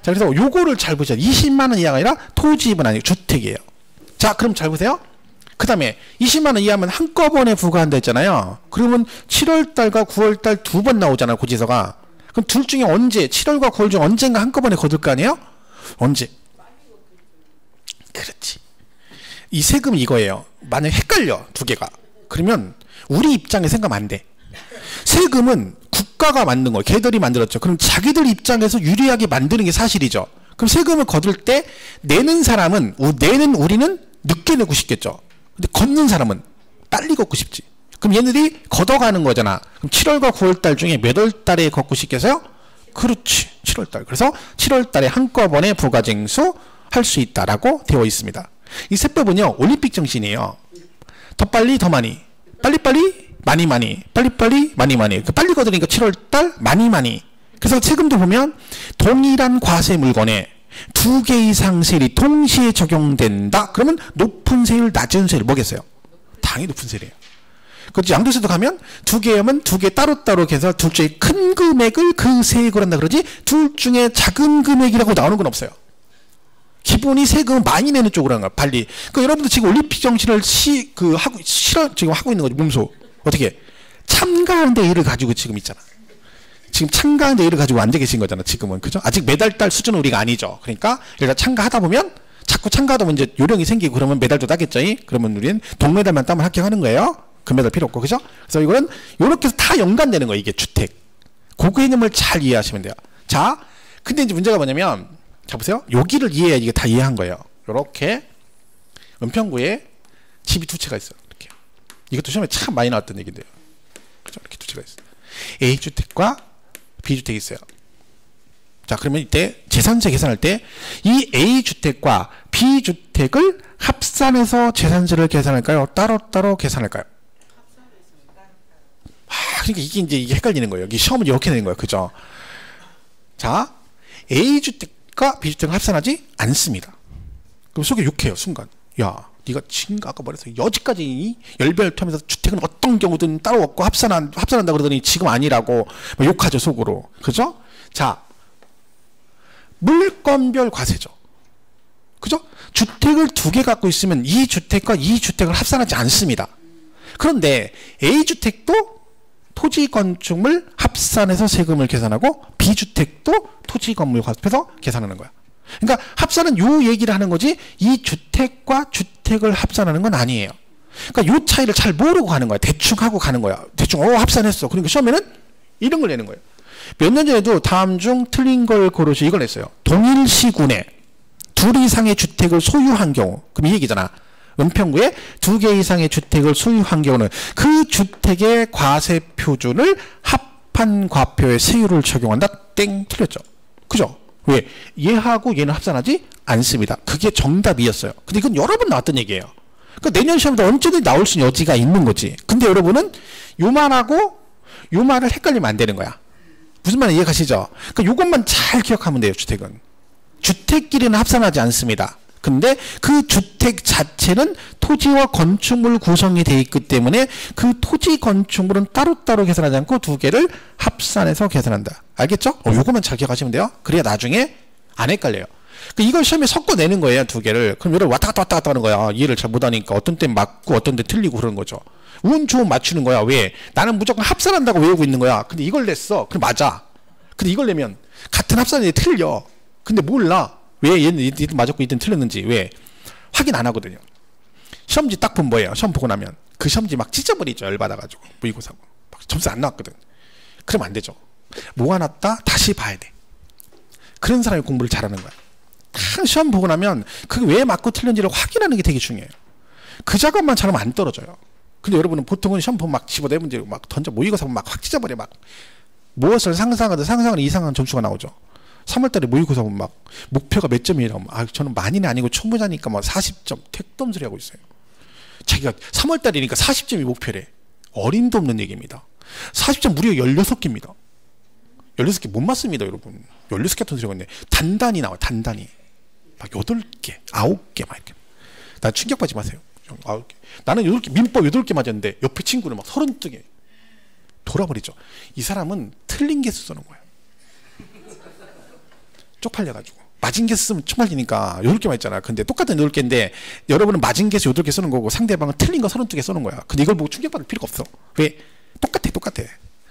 자, 그래서 요거를 잘 보셔야 돼. 20만 원 이하가 아니라 토지입은 아니고 주택이에요. 자, 그럼 잘 보세요. 그 다음에 20만 원 이하면 한꺼번에 부과한다 했잖아요. 그러면 7월달과 9월달 2번 나오잖아요. 고지서가. 그럼 둘 중에 언제 7월과 9월 중 언젠가 한꺼번에 거둘 거 아니에요? 언제? 그렇지. 이 세금이 이거예요. 만약 헷갈려 두 개가. 그러면 우리 입장에 생각하면 안 돼. 세금은 국가가 만든 거예요. 걔들이 만들었죠. 그럼 자기들 입장에서 유리하게 만드는 게 사실이죠. 그럼 세금을 거둘 때 내는 사람은 우리는 늦게 내고 싶겠죠. 근데 걷는 사람은 빨리 걷고 싶지. 그럼 얘네들이 걷어가는 거잖아. 그럼 7월과 9월 달 중에 몇 월 달에 걷고 싶겠어요? 그렇지. 7월 달. 그래서 7월 달에 한꺼번에 부가징수 할 수 있다라고 되어 있습니다. 이 세법은요. 올림픽 정신이에요. 더 빨리 더 많이. 빨리빨리 많이 빨리빨리 많이 빨리 거두니까 7월달 많이 그래서 세금도 보면 동일한 과세 물건에 2개 이상 세율이 동시에 적용된다. 그러면 높은 세율 낮은 세율 뭐겠어요? 당연히 높은 세율이에요. 그렇지. 양도세도 가면 2개면 2개 따로따로 해서 둘 중에 큰 금액을 그 세액을 한다 그러지 둘 중에 작은 금액이라고 나오는 건 없어요. 기본이 세금을 많이 내는 쪽으로 하는 거야. 빨리. 그러니까 여러분들 지금 올림픽 정신을 지금 하고 있는 거지. 몸소. 어떻게? 참가하는데 일을 가지고 지금 있잖아. 지금 참가하는데 일을 가지고 앉아 계신 거잖아. 지금은. 그죠? 아직 매달달 수준은 우리가 아니죠. 그러니까 일단 참가하다 보면 자꾸 참가하다 보면 이제 요령이 생기고 그러면 메달도 따겠죠. 그러면 우리는 동메달만 따면 합격하는 거예요. 금메달 필요 없고. 그죠? 그래서 이거는 요렇게 해서 다 연관되는 거예요. 이게 주택. 그 개념을 잘 이해하시면 돼요. 자, 근데 이제 문제가 뭐냐면 자 보세요. 여기를 이해해야 이게 다 이해한 거예요. 요렇게 은평구에 집이 두 채가 있어요. 이렇게. 이것도 시험에 참 많이 나왔던 얘기인데요. 그죠? 이렇게 두 채가 있어요. A주택과 B주택이 있어요. 자, 그러면 이때 재산세 계산할 때 이 A주택과 B주택 주택을 합산해서 재산세를 계산할까요? 따로따로 계산할까요? 그러니까 이게 헷갈리는 거예요. 이게 시험은 이렇게 되는 거예요. 그죠? 자, A주택과 B주택을 합산하지 않습니다. 그럼 속에 욕해요. 순간. 야, 네가 지금 아까 말해서 여지까지 열별투하면서 주택은 어떤 경우든 따로 없고 합산한다 그러더니 지금 아니라고 욕하죠. 속으로. 그죠? 자, 물건별 과세죠. 그죠? 주택을 2개 갖고 있으면 이 주택과 이 주택을 합산하지 않습니다. 그런데 A주택도 토지 건축물 합산해서 세금을 계산하고 B주택도 토지 건물 합해서 계산하는 거야. 그러니까 합산은 요 얘기를 하는 거지 이 주택과 주택을 합산하는 건 아니에요. 그러니까 요 차이를 잘 모르고 가는 거야. 대충 하고 가는 거야. 대충 합산했어. 그러니까 시험에는 이런 걸 내는 거예요. 몇 년 전에도 다음 중 틀린 걸 고르시 이걸 냈어요. 동일 시군에 2 이상의 주택을 소유한 경우, 그럼 이 얘기잖아. 은평구에 2개 이상의 주택을 소유한 경우는 그 주택의 과세 표준을 합한 과표의 세율을 적용한다. 땡, 틀렸죠. 그죠? 왜? 얘하고 얘는 합산하지 않습니다. 그게 정답이었어요. 근데 이건 여러 번 나왔던 얘기예요. 그러니까 내년 시험에도 언제든 나올 수 있는 여지가 있는 거지. 근데 여러분은 요 말하고 요 말을 헷갈리면 안 되는 거야. 무슨 말인지 이해가시죠? 그러니까 요것만 잘 기억하면 돼요. 주택은. 주택끼리는 합산하지 않습니다. 근데 그 주택 자체는 토지와 건축물 구성이 되어 있기 때문에 그 토지 건축물은 따로따로 계산하지 않고 2개를 합산해서 계산한다. 알겠죠? 요거만 잘 기억하시면 돼요. 그래야 나중에 안 헷갈려요. 이걸 시험에 섞어내는 거예요. 2개를. 그럼 여러분 왔다 갔다 하는 거야. 이해를 잘 못하니까 어떤 때 맞고 어떤 때 틀리고 그러는 거죠. 운 좋으면 맞추는 거야. 왜? 나는 무조건 합산한다고 외우고 있는 거야. 근데 이걸 냈어. 그럼 맞아. 근데 이걸 내면 같은 합산이 틀려. 근데 몰라. 왜 얘는 맞았고 얘는 틀렸는지. 왜? 확인 안 하거든요. 시험지 딱 보면 뭐예요? 시험 보고 나면 그 시험지 막 찢어버리죠. 열받아가지고 모의고사고 막 점수 안 나왔거든. 그러면 안 되죠. 모아놨다 다시 봐야 돼. 그런 사람이 공부를 잘하는 거야. 딱 시험 보고 나면 그게 왜 맞고 틀렸는지를 확인하는 게 되게 중요해요. 그 작업만 잘하면 안 떨어져요. 근데 여러분은 보통은 시험 보면 막 집어내 문제 막 던져 모의고사 보면 막 확 찢어버려. 막 무엇을 상상하든 상상하는 이상한 점수가 나오죠. 3월달에 모의고사 보면 막 목표가 몇 점이라고 저는 만인이 아니고 초보자니까 막 40점 택돔 소리 하고 있어요. 자기가 3월달이니까 40점이 목표래. 어림도 없는 얘기입니다. 40점 무려 16개입니다. 16개 못 맞습니다, 여러분. 16개 같은 소리가 있네. 단단히 나와, 단단히. 막 8개, 9개 막 이렇게. 난 충격받지 마세요. 9개. 나는 8개, 민법 8개 맞았는데 옆에 친구는 막 32개. 돌아버리죠. 이 사람은 틀린 개수 쓰는 거야. 쪽팔려가지고. 맞은 개수 쓰면 쪽팔리니까 8개만 있잖아. 근데 똑같은 8개인데 여러분은 맞은 개수 8개 쓰는 거고 상대방은 틀린 거 32개 쓰는 거야. 근데 이걸 보고 충격받을 필요가 없어. 왜? 똑같아.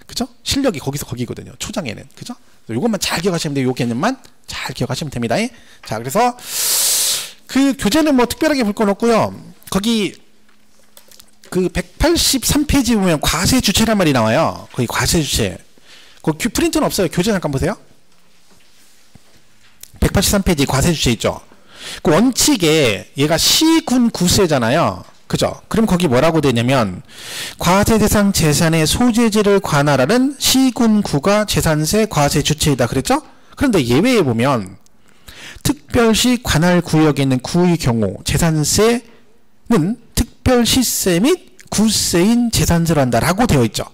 그죠? 실력이 거기서 거기거든요. 초장에는. 그죠? 이것만 잘 기억하시면 돼요. 요 개념만 잘 기억하시면 됩니다. 자, 그래서 그 교재는 뭐 특별하게 볼 건 없고요. 거기 그 183페이지 보면 과세 주체란 말이 나와요. 거기 과세 주체. 그 프린트는 없어요. 교재 잠깐 보세요. 183페이지 과세 주체 있죠. 그 원칙에 얘가 시군 구세잖아요. 그죠? 그럼 거기 뭐라고 되냐면 과세 대상 재산의 소재지를 관할하는 시군구가 재산세 과세 주체이다 그랬죠? 그런데 예외에 보면 특별시 관할 구역에 있는 구의 경우 재산세는 특별시세 및 구세인 재산세로 한다라고 되어 있죠.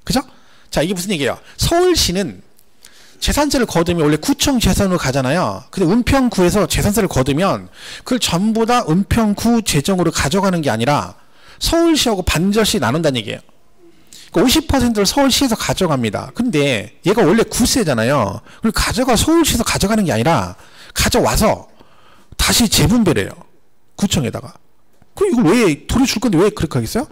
그죠? 자, 이게 무슨 얘기예요? 서울시는 재산세를 거두면 원래 구청 재산으로 가잖아요. 근데 은평구에서 재산세를 거두면 그걸 전부 다 은평구 재정으로 가져가는 게 아니라 서울시하고 반절씩 나눈다는 얘기예요. 그러니까 50%를 서울시에서 가져갑니다. 근데 얘가 원래 구세잖아요. 그걸 서울시에서 가져가는 게 아니라 가져와서 다시 재분배를 해요. 구청에다가. 그럼 이걸 왜 돈을 줄 건데 왜 그렇게 하겠어요?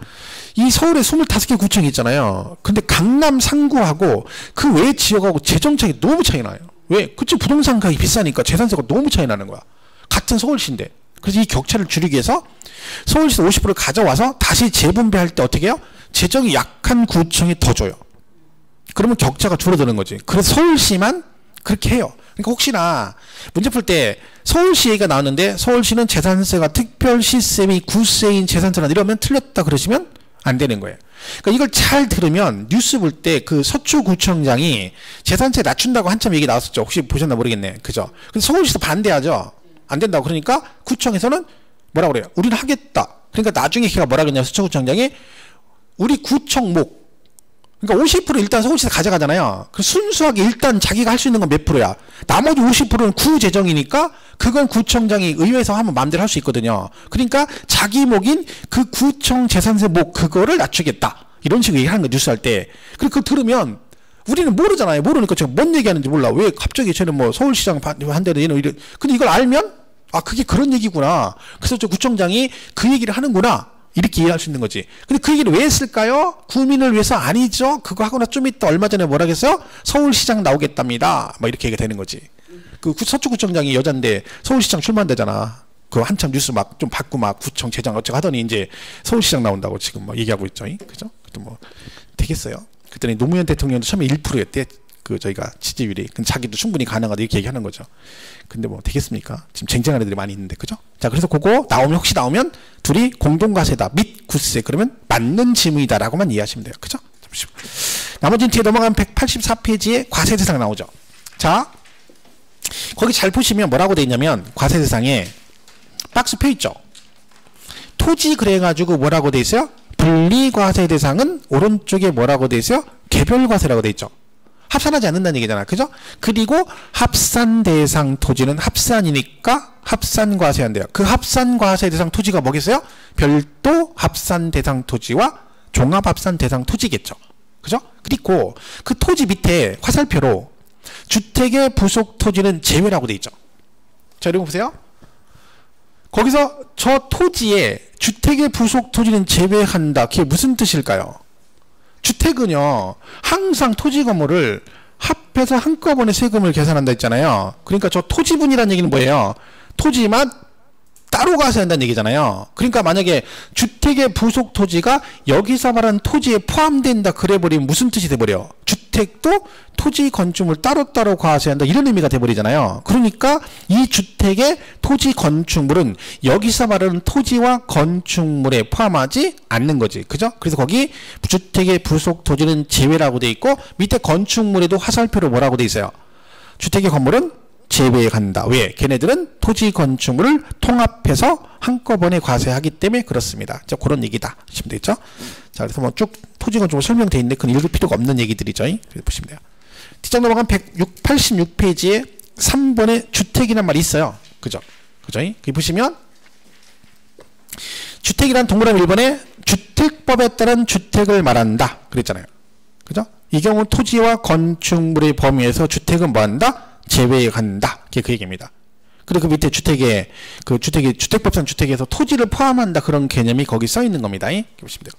이 서울에 25개 구청이 있잖아요. 근데 강남 상구하고 그 외 지역하고 재정책이 너무 차이 나요. 왜? 그쪽 부동산 가격이 비싸니까 재산세가 너무 차이 나는 거야. 같은 서울시인데. 그래서 이 격차를 줄이기 위해서 서울시에서 50%를 가져와서 다시 재분배할 때 어떻게 해요? 재정이 약한 구청이 더 줘요. 그러면 격차가 줄어드는 거지. 그래서 서울시만 그렇게 해요. 그러니까 혹시나 문제 풀 때 서울시 얘기가 나왔는데 서울시는 재산세가 특별시세 및 구세인 재산세라 이러면 틀렸다 그러시면 안 되는 거예요. 그러니까 이걸 잘 들으면 뉴스 볼 때 그 서초구청장이 재산세 낮춘다고 한참 얘기 나왔었죠. 혹시 보셨나 모르겠네. 그죠? 근데 서울시도 반대하죠. 안 된다고. 그러니까 구청에서는 뭐라 그래요? 우리는 하겠다. 그러니까 나중에 걔가 뭐라 그러냐면 서초구청장이 우리 구청목 그러니까 50% 일단 서울시에서 가져가잖아요. 그 순수하게 일단 자기가 할 수 있는 건 몇 프로야? 나머지 50%는 구재정이니까 그건 구청장이 의회에서 하면 마음대로 할 수 있거든요. 그러니까 자기 목인 그 구청 재산세 목 그거를 낮추겠다. 이런 식으로 얘기하는 거 뉴스 할 때. 그리고 그거 들으면 우리는 모르잖아요. 모르니까 제가 뭔 얘기하는지 몰라. 왜 갑자기 쟤는 뭐 서울시장 한대로 얘는 이래. 근데 이걸 알면 아 그게 그런 얘기구나. 그래서 저 구청장이 그 얘기를 하는구나. 이렇게 이해할 수 있는 거지. 근데 그 얘기를 왜 했을까요? 구민을 위해서 아니죠. 그거 하거나 좀 이따 얼마 전에 뭐라 그랬어요? 서울시장 나오겠답니다. 막 이렇게 얘기가 되는 거지. 그 서초구청장이 여잔데 서울시장 출마한대잖아. 그 한참 뉴스 막 좀 받고 막 구청 재정 어쩌고 하더니 이제 서울시장 나온다고 지금 뭐 얘기하고 있죠. 그죠? 그것도 뭐 되겠어요. 그랬더니 노무현 대통령도 처음에 1%였대. 그 저희가 지지율이. 근데 자기도 충분히 가능하다 이렇게 얘기하는 거죠. 근데 뭐 되겠습니까? 지금 쟁쟁한 애들이 많이 있는데 그죠? 자 그래서 그거 나오면 혹시 나오면 둘이 공동과세다 및 구세 그러면 맞는 지문이다라고만 이해하시면 돼요. 그죠? 잠시만. 나머지는 뒤에 넘어가면 184페이지에 과세 대상 나오죠. 자 거기 잘 보시면 뭐라고 돼 있냐면 과세 대상에 박스 펴 있죠. 토지 그래가지고 뭐라고 돼 있어요? 분리과세 대상은 오른쪽에 뭐라고 돼 있어요? 개별과세라고 돼 있죠. 합산하지 않는다는 얘기잖아. 그죠? 그리고 합산 대상 토지는 합산이니까 합산과세한대요. 그 합산과세 대상 토지가 뭐겠어요? 별도 합산 대상 토지와 종합합산 대상 토지겠죠. 그죠? 그리고 그 토지 밑에 화살표로 주택의 부속 토지는 제외라고 돼 있죠. 자, 여러분 보세요. 거기서 저 토지에 주택의 부속 토지는 제외한다. 그게 무슨 뜻일까요? 주택은요 항상 토지 건물을 합해서 한꺼번에 세금을 계산한다 했잖아요. 그러니까 저 토지분이라는 얘기는 뭐예요? 토지만 따로 과세한다는 얘기잖아요. 그러니까 만약에 주택의 부속 토지가 여기서 말하는 토지에 포함된다 그래 버리면 무슨 뜻이 돼버려? 주택도 토지 건축물 따로따로 과세한다 이런 의미가 돼버리잖아요. 그러니까 이 주택의 토지 건축물은 여기서 말하는 토지와 건축물에 포함하지 않는 거지. 그죠? 그래서 거기 주택의 부속 토지는 제외라고 돼 있고 밑에 건축물에도 화살표로 뭐라고 돼 있어요? 주택의 건물은 제외에 간다. 왜? 걔네들은 토지 건축물을 통합해서 한꺼번에 과세하기 때문에 그렇습니다. 자, 그런 얘기다. 보시면 되겠죠? 자, 그래서 뭐 쭉 토지 건축물 설명되어 있는데 그건 읽을 필요가 없는 얘기들이죠. 그래서 보시면 돼요. 뒷장 넘어가면 186페이지에 3번에 주택이란 말이 있어요. 그죠? 그죠? 여기 보시면 주택이란 동그라미 1번에 주택법에 따른 주택을 말한다. 그랬잖아요. 그죠? 이 경우 토지와 건축물의 범위에서 주택은 뭐한다? 제외에 간다. 그게 그 얘기입니다. 그리고 그 밑에 주택법상 주택에서 토지를 포함한다. 그런 개념이 거기 써 있는 겁니다. 이렇게 보시면 돼요.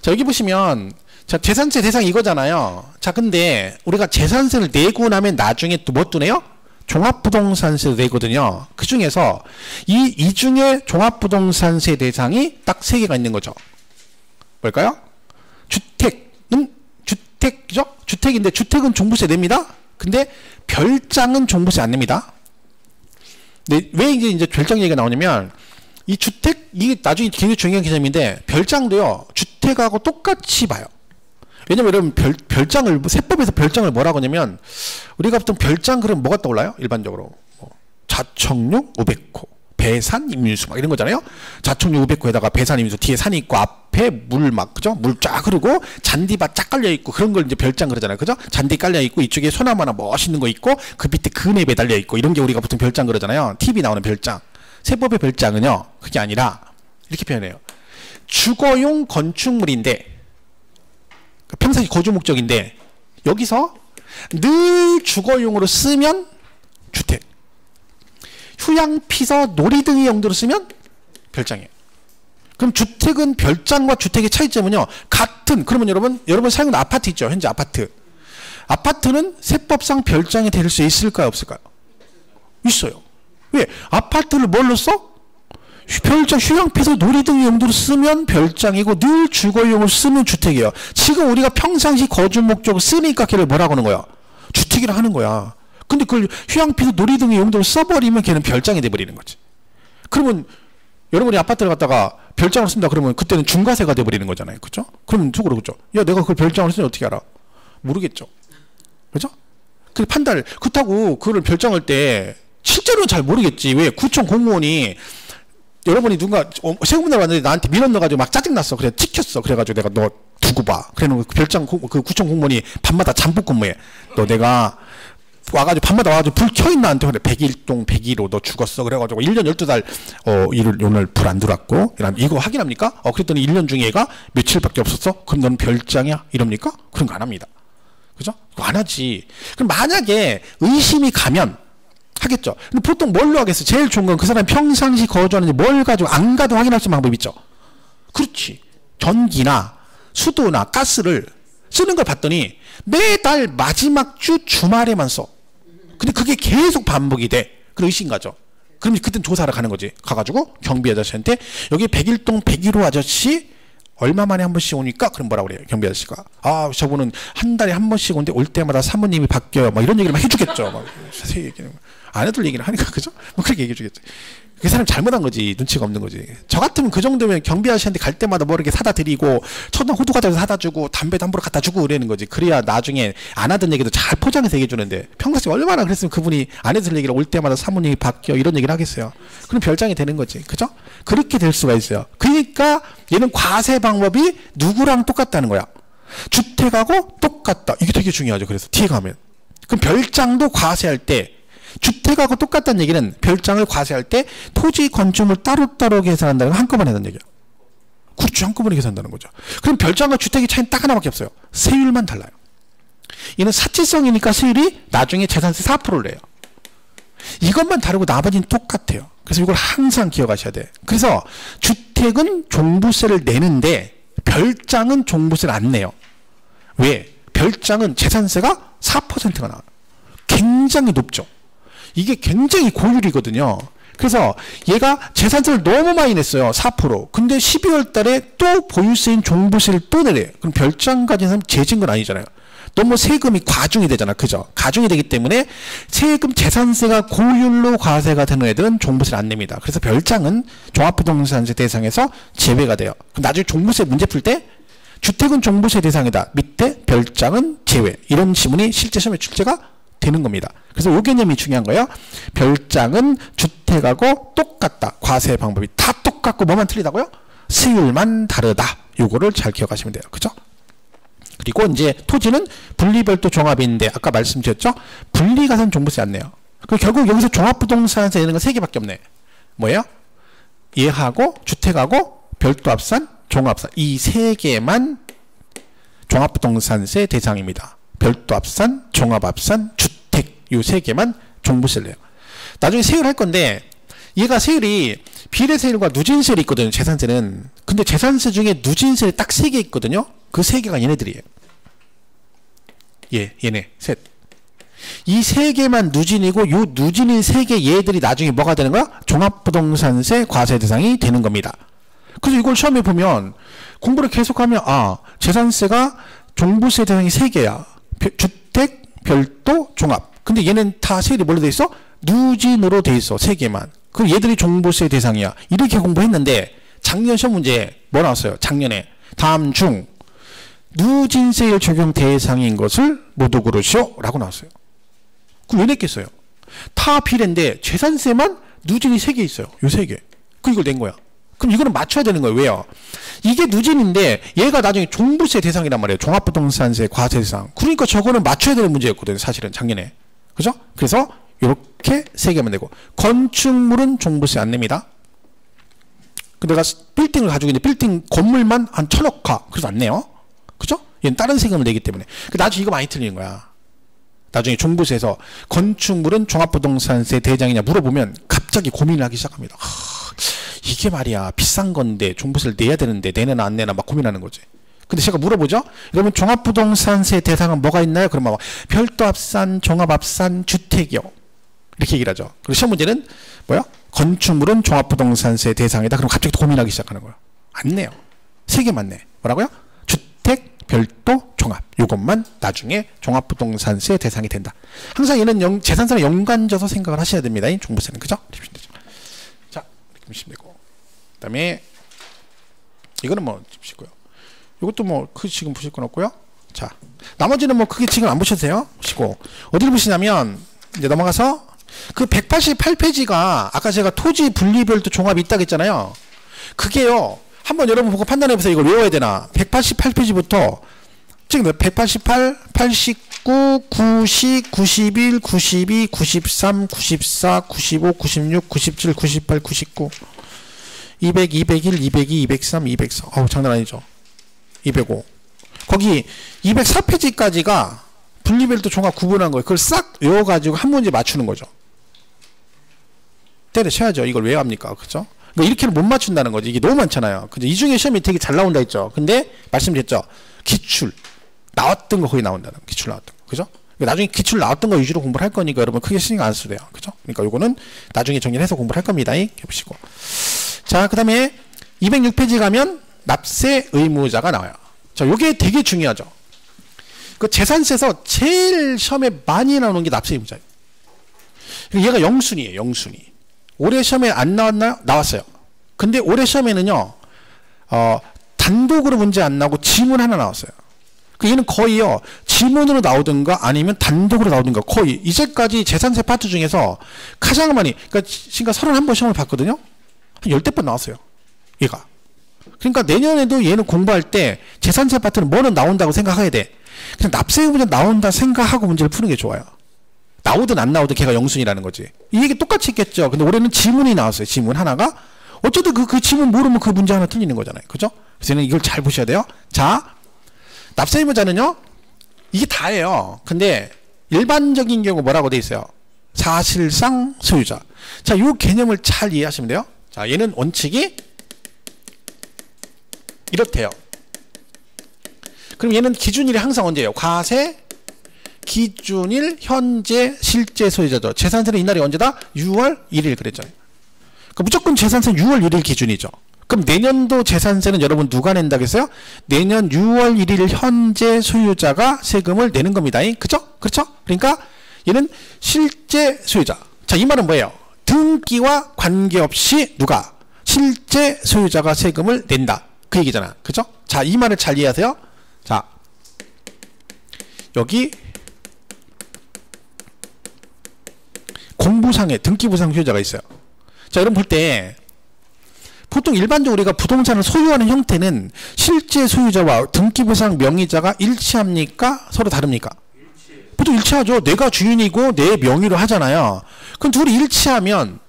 자, 여기 보시면, 자, 재산세 대상 이거잖아요. 자, 근데 우리가 재산세를 내고 나면 나중에 또 뭐 뜨네요? 종합부동산세 내거든요. 그 중에서 이 중에 종합부동산세 대상이 딱 3개가 있는 거죠. 뭘까요? 주택은 주택이죠? 주택인데 주택은 종부세 냅니다. 근데 별장은 종부세 안 냅니다. 네, 왜 이제 별장 얘기가 나오냐면 이 주택 이게 나중에 굉장히 중요한 개념인데 별장도요 주택하고 똑같이 봐요. 왜냐면 여러분 별장을 세법에서 별장을 뭐라고 하냐면 우리가 보통 별장 그러면 뭐가 떠올라요? 일반적으로 뭐 자청육 500호 배산 임민수 막 이런 거잖아요. 자청육 500호에다가 배산 임민수 뒤에 산이 있고 앞에 물 막 그죠? 물 쫙 흐르고 잔디밭 쫙 깔려 있고 그런 걸 이제 별장 그러잖아요. 그죠? 잔디 깔려 있고 이쪽에 소나무 하나 멋있는 거 있고 그 밑에 그네 매달려 있고 이런 게 우리가 보통 별장 그러잖아요. TV 나오는 별장. 세법의 별장은요. 그게 아니라 이렇게 표현해요. 주거용 건축물인데 평상시 거주 목적인데 여기서 늘 주거용으로 쓰면 주택. 휴양, 피서, 놀이 등의 용도로 쓰면 별장이에요. 그럼 주택은 별장과 주택의 차이점은요. 같은 그러면 여러분 사용하는 아파트 있죠. 현재 아파트. 아파트는 세법상 별장이 될 수 있을까요? 없을까요? 있어요. 왜? 아파트를 뭘로 써? 별장, 휴양, 피서, 놀이 등의 용도로 쓰면 별장이고 늘 주거용으로 쓰면 주택이에요. 지금 우리가 평상시 거주 목적으로 쓰니까 걔를 뭐라고 하는 거야? 주택이라 하는 거야. 근데 그걸 휴양, 피서, 놀이 등의 용도로 써버리면 걔는 별장이 돼버리는 거지. 그러면 여러분이 아파트를 갖다가 별장으로 쓴다 그러면 그때는 중과세가 돼버리는 거잖아요. 그죠? 그러면 속으로 그죠? 야, 내가 그걸 별장으로 쓰니 어떻게 알아? 모르겠죠. 그죠? 그 판단을, 그렇다고 그걸 별장할 때 실제로는 잘 모르겠지. 왜? 구청 공무원이 여러분이 누군가 세금을 왔는데 나한테 민원 넣어가지고 막 짜증났어. 그래 찍혔어. 그래가지고 내가 너 두고 봐. 그래놓고 그 별장 그 구청 공무원이 밤마다 잠복 근무해. 너 내가 와가지고 밤마다 와가지고 불 켜있나 나한테 그래 101동 102로 너 죽었어. 그래가지고 1년 12달 오늘 불 안 들어왔고 이거 확인합니까? 그랬더니 1년 중에 얘가 며칠밖에 없었어? 그럼 너는 별장이야? 이럽니까? 그런 거 안 합니다. 그죠? 그거 안 하지. 그럼 만약에 의심이 가면 하겠죠. 근데 보통 뭘로 하겠어? 제일 좋은 건 그 사람이 평상시 거주하는지 뭘 가지고 안 가도 확인할 수 있는 방법이 있죠. 그렇지. 전기나 수도나 가스를 쓰는 걸 봤더니 매달 마지막 주 주말에만 써. 근데 그게 계속 반복이 돼. 그럼 의심 가죠. 그럼 그땐 조사를 가는 거지. 가가지고 경비 아저씨한테 여기 101동 101호 아저씨 얼마 만에 한 번씩 오니까 그럼 뭐라고 그래요? 경비 아저씨가 저분은 한 달에 한 번씩 오는데 올 때마다 사모님이 바뀌어요. 막 이런 얘기를 막 해주겠죠. 막 자세히 얘기는 아내들 얘기를 하니까 그죠? 뭐 그렇게 얘기해주겠죠. 그 사람 잘못한 거지. 눈치가 없는 거지. 저 같으면 그 정도면 경비 아저씨한테 갈 때마다 뭐 이렇게 사다 드리고 천원 호두 과자 사다 주고 담배도 함부로 갖다 주고 그러는 거지. 그래야 나중에 안 하던 얘기도 잘 포장해서 얘기해 주는데 평소에 얼마나 그랬으면 그분이 아내들 얘기를 올 때마다 사모님이 바뀌어 이런 얘기를 하겠어요. 그럼 별장이 되는 거지. 그죠? 그렇게 될 수가 있어요. 그러니까 얘는 과세 방법이 누구랑 똑같다는 거야. 주택하고 똑같다. 이게 되게 중요하죠. 그래서 뒤에 가면. 그럼 별장도 과세할 때 주택하고 똑같다는 얘기는 별장을 과세할 때 토지 건축물 따로따로 계산한다는 건 한꺼번에 한다는 얘기야. 그렇죠. 한꺼번에 계산한다는 거죠. 그럼 별장과 주택의 차이는 딱 하나밖에 없어요. 세율만 달라요. 얘는 사치성이니까 세율이 나중에 재산세 4%를 내요. 이것만 다르고 나머지는 똑같아요. 그래서 이걸 항상 기억하셔야 돼. 그래서 주택은 종부세를 내는데 별장은 종부세를 안 내요. 왜? 별장은 재산세가 4%가 나와요. 굉장히 높죠. 이게 굉장히 고율이거든요. 그래서 얘가 재산세를 너무 많이 냈어요. 4%. 근데 12월 달에 또 보유세인 종부세를 또 내래요. 그럼 별장 가진 사람 죄진 건 아니잖아요. 너무 세금이 과중이 되잖아. 그죠? 과중이 되기 때문에 세금 재산세가 고율로 과세가 되는 애들은 종부세를 안 냅니다. 그래서 별장은 종합부동산세 대상에서 제외가 돼요. 그럼 나중에 종부세 문제 풀 때 주택은 종부세 대상이다. 밑에 별장은 제외. 이런 지문이 실제 시험에 출제가 되는 겁니다. 그래서 이 개념이 중요한 거예요. 별장은 주택하고 똑같다. 과세 방법이 다 똑같고 뭐만 틀리다고요? 세율만 다르다. 요거를 잘 기억하시면 돼요. 그죠? 그리고 이제 토지는 분리별도 종합인데 아까 말씀드렸죠? 분리가선 종부세 안 내요. 그럼 결국 여기서 종합부동산세 내는 건 3개밖에 없네. 뭐예요? 얘하고 주택하고 별도합산, 종합산 이 3개만 종합부동산세 대상입니다. 별도합산, 종합합산, 주택 이 3개만 종부세를 내요. 나중에 세율 할 건데 얘가 세율이 비례세율과 누진세율이 있거든요. 재산세는. 근데 재산세 중에 누진세율이 딱 3개 있거든요. 그 3개가 얘네들이에요. 얘네 셋. 이 3개만 누진이고 요 누진인 3개 얘들이 나중에 뭐가 되는 거야? 종합부동산세 과세 대상이 되는 겁니다. 그래서 이걸 시험에 보면 공부를 계속하면 재산세가 종부세 대상이 3개야. 주택, 별도, 종합. 근데 얘는 다 세율이 뭘로 돼 있어? 누진으로 돼 있어. 3개만. 그럼 얘들이 종부세 대상이야. 이렇게 공부했는데 작년 시험 문제 뭐 나왔어요? 작년에 다음 중 누진세율 적용 대상인 것을 모두 고르시오 라고 나왔어요. 그럼 왜 냈겠어요? 다 비례인데 재산세만 누진이 3개 있어요. 요 3개. 그 이걸 낸 거야. 그럼 이거는 맞춰야 되는 거예요. 왜요? 이게 누진인데 얘가 나중에 종부세 대상이란 말이에요. 종합부동산세 과세 대상. 그러니까 저거는 맞춰야 되는 문제였거든요. 사실은 작년에. 그죠? 그래서 이렇게 3개만 내고 건축물은 종부세 안 냅니다. 내가 빌딩을 가지고 있는데 빌딩 건물만 한 1,000억 가. 그래서 안 내요. 그죠? 얘는 다른 세금을 내기 때문에. 나중에 이거 많이 틀리는 거야. 나중에 종부세에서 건축물은 종합부동산세 대상이냐 물어보면 갑자기 고민을 하기 시작합니다. 이게 말이야 비싼 건데 종부세를 내야 되는데 내나 안 내나 막 고민하는 거지. 근데 제가 물어보죠. 그러면 종합부동산세 대상은 뭐가 있나요? 그러면 별도합산, 종합합산, 주택이요. 이렇게 얘기를 하죠. 그리고 시험 문제는 뭐야? 건축물은 종합부동산세 대상이다. 그럼 갑자기 고민하기 시작하는 거야. 안 내요. 3개만 내. 뭐라고요? 주택, 별도, 종합. 이것만 나중에 종합부동산세 대상이 된다. 항상 얘는 재산세랑 연관져서 생각을 하셔야 됩니다. 이 종부세는. 그죠? 자, 이렇게 보시면 되고. 그 다음에 이거는 뭐 보시고요. 이것도 뭐 크게 지금 보실 건 없고요. 자, 나머지는 뭐 크게 지금 안 보셔도 돼요. 보시고 어디를 보시냐면 이제 넘어가서 그 188페이지가 아까 제가 토지 분리별도 종합이 있다고 했잖아요. 그게요. 한번 여러분 보고 판단해보세요. 이걸 외워야 되나. 188페이지부터 지금 188, 89, 90, 91, 92, 93, 94, 95, 96, 97, 98, 99 200, 201, 202, 203, 204 어우 장난 아니죠. 205 거기 204페이지까지가 분리별도 종합 구분한 거예요. 그걸 싹 외워가지고 한 문제 맞추는 거죠. 때려쳐야죠. 이걸 왜 합니까? 그죠? 이렇게는 못 맞춘다는 거지. 이게 너무 많잖아요. 그죠? 이 중에 시험이 되게 잘 나온다 했죠. 근데 말씀드렸죠. 기출 나왔던 거 거의 나온다는 거. 기출 나왔던 거. 그죠? 나중에 기출 나왔던 거 위주로 공부를 할 거니까 여러분 크게 신경 안 써도 돼요. 그죠? 그러니까 요거는 나중에 정리를 해서 공부를 할 겁니다. 해보시고. 자, 그 다음에 206페이지 가면 납세 의무자가 나와요. 자, 요게 되게 중요하죠. 그 재산세에서 제일 시험에 많이 나오는 게 납세 의무자예요. 얘가 영순이에요. 영순이. 올해 시험에 안 나왔나요? 나왔어요. 근데 올해 시험에는요, 단독으로 문제 안 나오고 지문 하나 나왔어요. 얘는 거의요, 지문으로 나오든가 아니면 단독으로 나오든가 거의 이제까지 재산세 파트 중에서 가장 많이, 그러니까 31번 시험을 봤거든요. 한 10대 번 나왔어요. 얘가. 그러니까 내년에도 얘는 공부할 때 재산세 파트는 뭐는 나온다고 생각해야 돼. 그냥 납세 의무자 나온다 생각하고 문제를 푸는 게 좋아요. 나오든 안 나오든 걔가 영순이라는 거지. 이 얘기 똑같이 했겠죠. 근데 올해는 지문이 나왔어요. 지문 하나가. 어쨌든 그 지문 모르면 그 문제 하나 틀리는 거잖아요. 그죠? 그래서 이걸 잘 보셔야 돼요. 자, 납세 의무자는요, 이게 다예요. 근데 일반적인 경우 뭐라고 돼 있어요? 사실상 소유자. 자, 이 개념을 잘 이해하시면 돼요. 자, 얘는 원칙이 이렇대요. 그럼 얘는 기준일이 항상 언제예요? 과세, 기준일, 현재, 실제 소유자죠. 재산세는 이날이 언제다? 6월 1일 그랬잖아요. 그러니까 무조건 재산세는 6월 1일 기준이죠. 그럼 내년도 재산세는 여러분 누가 낸다고 했어요? 내년 6월 1일 현재 소유자가 세금을 내는 겁니다. 그죠? 그렇죠? 그러니까 얘는 실제 소유자. 자, 이 말은 뭐예요? 등기와 관계없이 누가? 실제 소유자가 세금을 낸다. 그 얘기잖아. 그죠? 자, 이 말을 잘 이해하세요. 자, 여기 공부상에 등기부상 소유자가 있어요. 자, 여러분 볼 때 보통 일반적으로 우리가 부동산을 소유하는 형태는 실제 소유자와 등기부상 명의자가 일치합니까? 서로 다릅니까? 보통 일치하죠. 내가 주인이고 내 명의로 하잖아요. 그럼 둘이 일치하면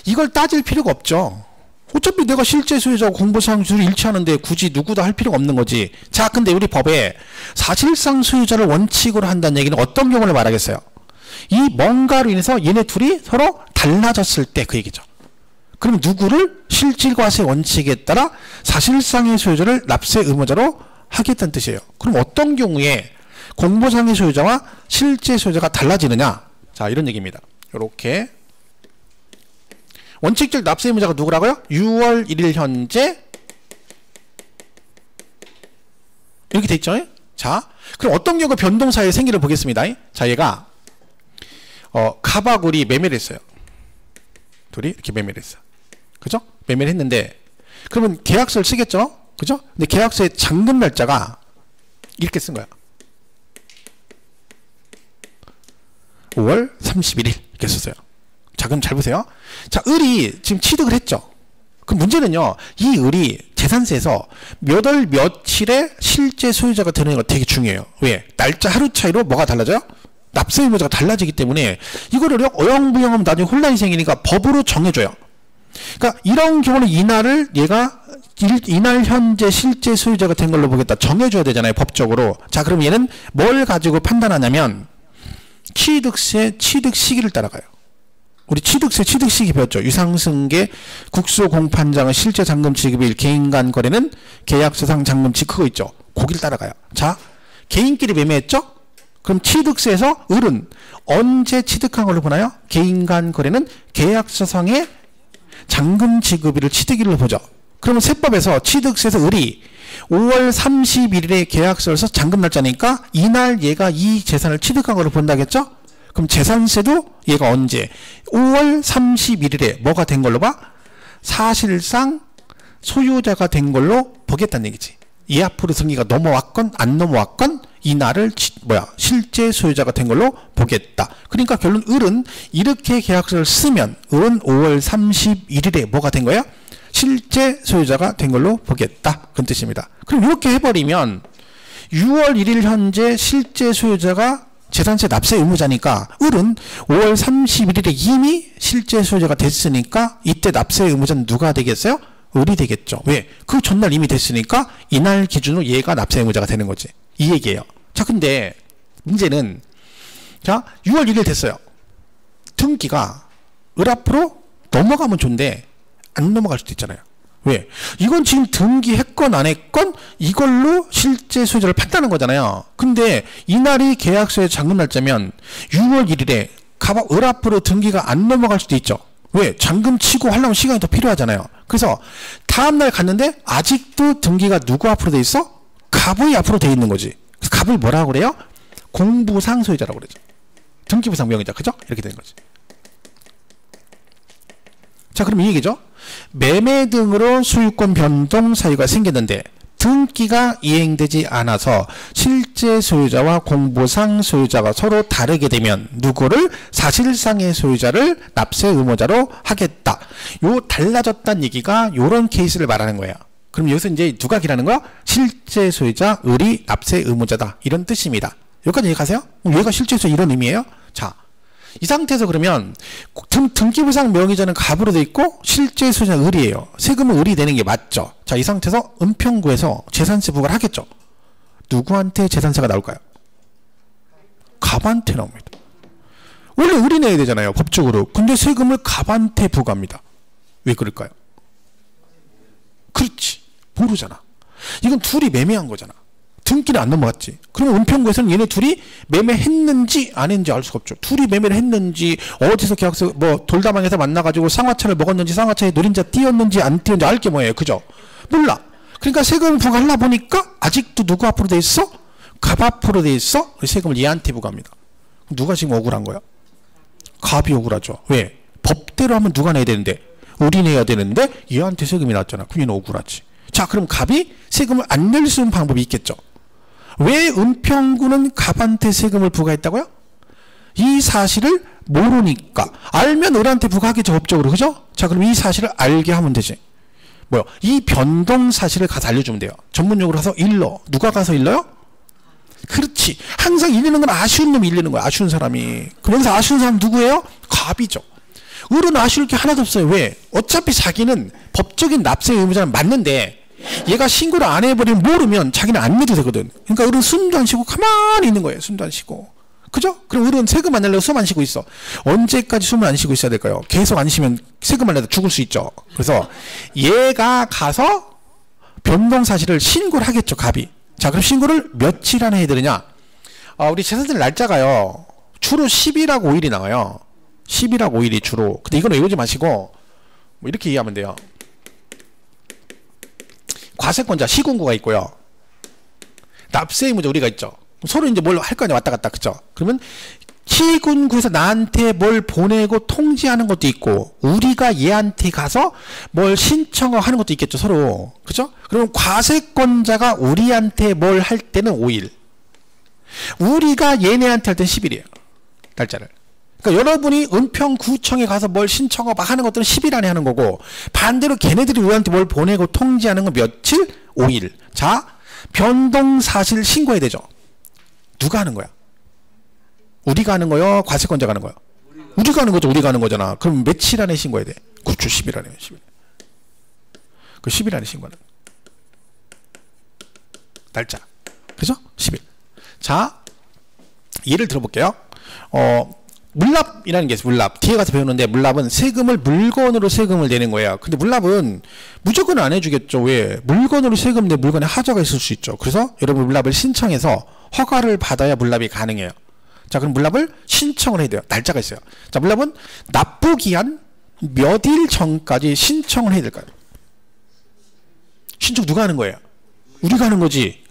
이걸 따질 필요가 없죠. 어차피 내가 실제 소유자하고 공부상 둘이 일치하는데 굳이 누구도 할 필요가 없는 거지. 자, 근데 우리 법에 사실상 소유자를 원칙으로 한다는 얘기는 어떤 경우를 말하겠어요? 이 뭔가로 인해서 얘네 둘이 서로 달라졌을 때 그 얘기죠. 그럼 누구를 실질과세 원칙에 따라 사실상의 소유자를 납세 의무자로 하겠다는 뜻이에요. 그럼 어떤 경우에 공부상의 소유자와 실제 소유자가 달라지느냐? 자, 이런 얘기입니다. 이렇게 원칙적 납세 의무자가 누구라고요? 6월 1일 현재 이렇게 돼 있죠? 자, 그럼 어떤 경우 변동사의 생기를 보겠습니다. 자, 얘가 갑하구리 매매를 했어요. 둘이 이렇게 매매를 했어요. 그죠? 매매를 했는데 그러면 계약서를 쓰겠죠? 그죠? 근데 계약서의 잔금 날짜가 이렇게 쓴 거야. 5월 31일 이렇게 썼어요. 자, 그럼 잘 보세요. 자, 을이 지금 취득을 했죠. 그럼 문제는요, 이 을이 재산세에서 몇 월 며칠에 실제 소유자가 되는 거 되게 중요해요. 왜? 날짜 하루 차이로 뭐가 달라져요? 납세 의무자가 달라지기 때문에 이거를 어영부영하면 나중에 혼란이 생기니까 법으로 정해줘요. 그러니까 이런 경우는 이날을 얘가 이날 현재 실제 소유자가 된 걸로 보겠다 정해줘야 되잖아요, 법적으로. 자, 그럼 얘는 뭘 가지고 판단하냐면 취득세 취득 시기를 따라가요. 우리 취득세 취득 시기 배웠죠. 유상승계 국수공판장은 실제 잔금 지급일, 개인 간 거래는 계약서상 잔금 지급, 그거 있죠. 거기를 따라가요. 자, 개인끼리 매매했죠. 그럼 취득세에서 을은 언제 취득한 걸로 보나요? 개인 간 거래는 계약서상의 잔금 지급일을 취득일로 보죠. 그러면 세법에서 취득세에서 을이 5월 31일에 계약서를 써서 잔금 날짜니까 이날 얘가 이 재산을 취득한 걸로 본다겠죠? 그럼 재산세도 얘가 언제? 5월 31일에 뭐가 된 걸로 봐? 사실상 소유자가 된 걸로 보겠다는 얘기지. 이 앞으로 승기가 넘어왔건 안 넘어왔건 이날을 실제 소유자가 된 걸로 보겠다. 그러니까 결론 을은 이렇게 계약서를 쓰면 을은 5월 31일에 뭐가 된 거예요? 실제 소유자가 된 걸로 보겠다. 그런 뜻입니다. 그럼 이렇게 해버리면 6월 1일 현재 실제 소유자가 재산세 납세 의무자니까 을은 5월 31일에 이미 실제 소유자가 됐으니까 이때 납세 의무자는 누가 되겠어요? 을이 되겠죠. 왜? 그 전날 이미 됐으니까 이날 기준으로 얘가 납세 의무자가 되는 거지. 이 얘기예요. 자, 근데 문제는 자 6월 1일 됐어요. 등기가 을 앞으로 넘어가면 좋은데 안 넘어갈 수도 있잖아요. 왜? 이건 지금 등기했건 안 했건 이걸로 실제 소유자를 판단하는 거잖아요. 근데 이날이 계약서의 잔금 날짜면 6월 1일에 을 앞으로 등기가 안 넘어갈 수도 있죠. 왜? 잔금 치고 하려면 시간이 더 필요하잖아요. 그래서 다음날 갔는데 아직도 등기가 누구 앞으로 돼 있어? 갑의 앞으로 돼 있는 거지. 그래서 갑을 뭐라고 그래요? 공부상 소유자라고 그러죠. 등기부상 명의자. 그죠? 이렇게 되는 거지. 자, 그럼 이 얘기죠. 매매 등으로 소유권 변동 사유가 생겼는데 등기가 이행되지 않아서 실제 소유자와 공부상 소유자가 서로 다르게 되면 누구를 사실상의 소유자를 납세 의무자로 하겠다. 요 달라졌다는 얘기가 요런 케이스를 말하는 거예요. 그럼 여기서 이제 누가 기라는 거야? 실제 소유자 을이 납세 의무자다. 이런 뜻입니다. 여기까지 이해가세요? 얘가 실제 소유자 이런 의미예요? 자, 이 상태에서 그러면 등기부상 명의자는 갑으로 돼 있고 실제 소유자는 을이에요. 세금은 을이 내는 게 맞죠. 자, 이 상태에서 은평구에서 재산세 부과를 하겠죠. 누구한테 재산세가 나올까요? 갑한테 나옵니다. 원래 을이 내야 되잖아요, 법적으로. 근데 세금을 갑한테 부과합니다. 왜 그럴까요? 그렇지, 모르잖아. 이건 둘이 매매한 거잖아. 등기는 안 넘어갔지. 그러면 은평구에서는 얘네 둘이 매매했는지 안 했는지 알 수가 없죠. 둘이 매매를 했는지, 어디서 계약서 돌다방에서 만나가지고 쌍화차를 먹었는지, 쌍화차에 노린자 띄었는지 안 띄었는지 알 게 뭐예요? 그죠? 몰라. 그러니까 세금 부과하려 보니까 아직도 누구 앞으로 돼 있어? 갑 앞으로 돼 있어? 세금을 얘한테 부과합니다. 누가 지금 억울한 거야? 갑이 억울하죠. 왜? 법대로 하면 누가 내야 되는데? 을이 내야 되는데 얘한테 세금이 났잖아. 그럼 얘는 억울하지. 자, 그럼 갑이 세금을 안 낼 수 있는 방법이 있겠죠. 왜 은평구는 갑한테 세금을 부과했다고요? 이 사실을 모르니까. 알면 을한테 부과하겠죠, 법적으로. 그죠? 자, 그럼 이 사실을 알게 하면 되지. 뭐요? 이 변동 사실을 가서 알려주면 돼요. 전문용어로 가서 일러. 누가 가서 일러요? 그렇지. 항상 일리는 건 아쉬운 놈이 일리는 거야. 아쉬운 사람이. 그러면서 아쉬운 사람 누구예요? 갑이죠. 을은 아쉬울 게 하나도 없어요. 왜? 어차피 자기는 법적인 납세 의무자는 맞는데 얘가 신고를 안 해버리면 모르면 자기는 안 내도 되거든. 그러니까 을은 숨도 안 쉬고 가만히 있는 거예요. 숨도 안 쉬고. 그죠? 그럼 을은 세금 안 내려고 숨 안 쉬고 있어. 언제까지 숨을 안 쉬고 있어야 될까요? 계속 안 쉬면 세금 안 내다 죽을 수 있죠. 그래서 얘가 가서 변동 사실을 신고를 하겠죠, 갑이. 자, 그럼 신고를 며칠 안에 해야 되느냐? 우리 재산세 날짜가요, 주로 10일하고 5일이 나와요. 10일하고 5일이 주로. 근데 이거는 이러지 마시고 뭐 이렇게 이해하면 돼요. 과세권자 시군구가 있고요. 납세 의무자 우리가 있죠. 서로 이제 뭘 할 거 아니야, 왔다 갔다. 그죠? 그러면 시군구에서 나한테 뭘 보내고 통지하는 것도 있고 우리가 얘한테 가서 뭘 신청하는 것도 있겠죠, 서로. 그죠? 그러면 과세권자가 우리한테 뭘 할 때는 5일, 우리가 얘네한테 할 때는 10일이에요. 날짜를. 그러니까 여러분이 은평구청에 가서 뭘 신청하고 막 하는 것들은 10일 안에 하는 거고, 반대로 걔네들이 우리한테 뭘 보내고 통지하는 건 며칠? 5일. 자, 변동사실 신고해야 되죠. 누가 하는 거야? 우리가 하는 거요? 과세권자가 하는 거요? 우리가 하는 거죠. 우리가 하는 거잖아. 그럼 며칠 안에 신고해야 돼? 그렇죠. 10일 안에. 10일. 그 10일 안에 신고하는 날짜. 그죠? 10일. 자, 예를 들어볼게요. 물납이라는 게 있어요. 물납. 뒤에 가서 배우는데, 물납은 세금을 물건으로 세금을 내는 거예요. 근데 물납은 무조건 안 해주겠죠. 왜? 물건으로 세금 내 물건에 하자가 있을 수 있죠. 그래서 여러분 물납을 신청해서 허가를 받아야 물납이 가능해요. 자, 그럼 물납을 신청을 해야 돼요. 날짜가 있어요. 자, 물납은 납부기한 몇 일 전까지 신청을 해야 될까요? 신청 누가 하는 거예요? 우리가 하는 거지.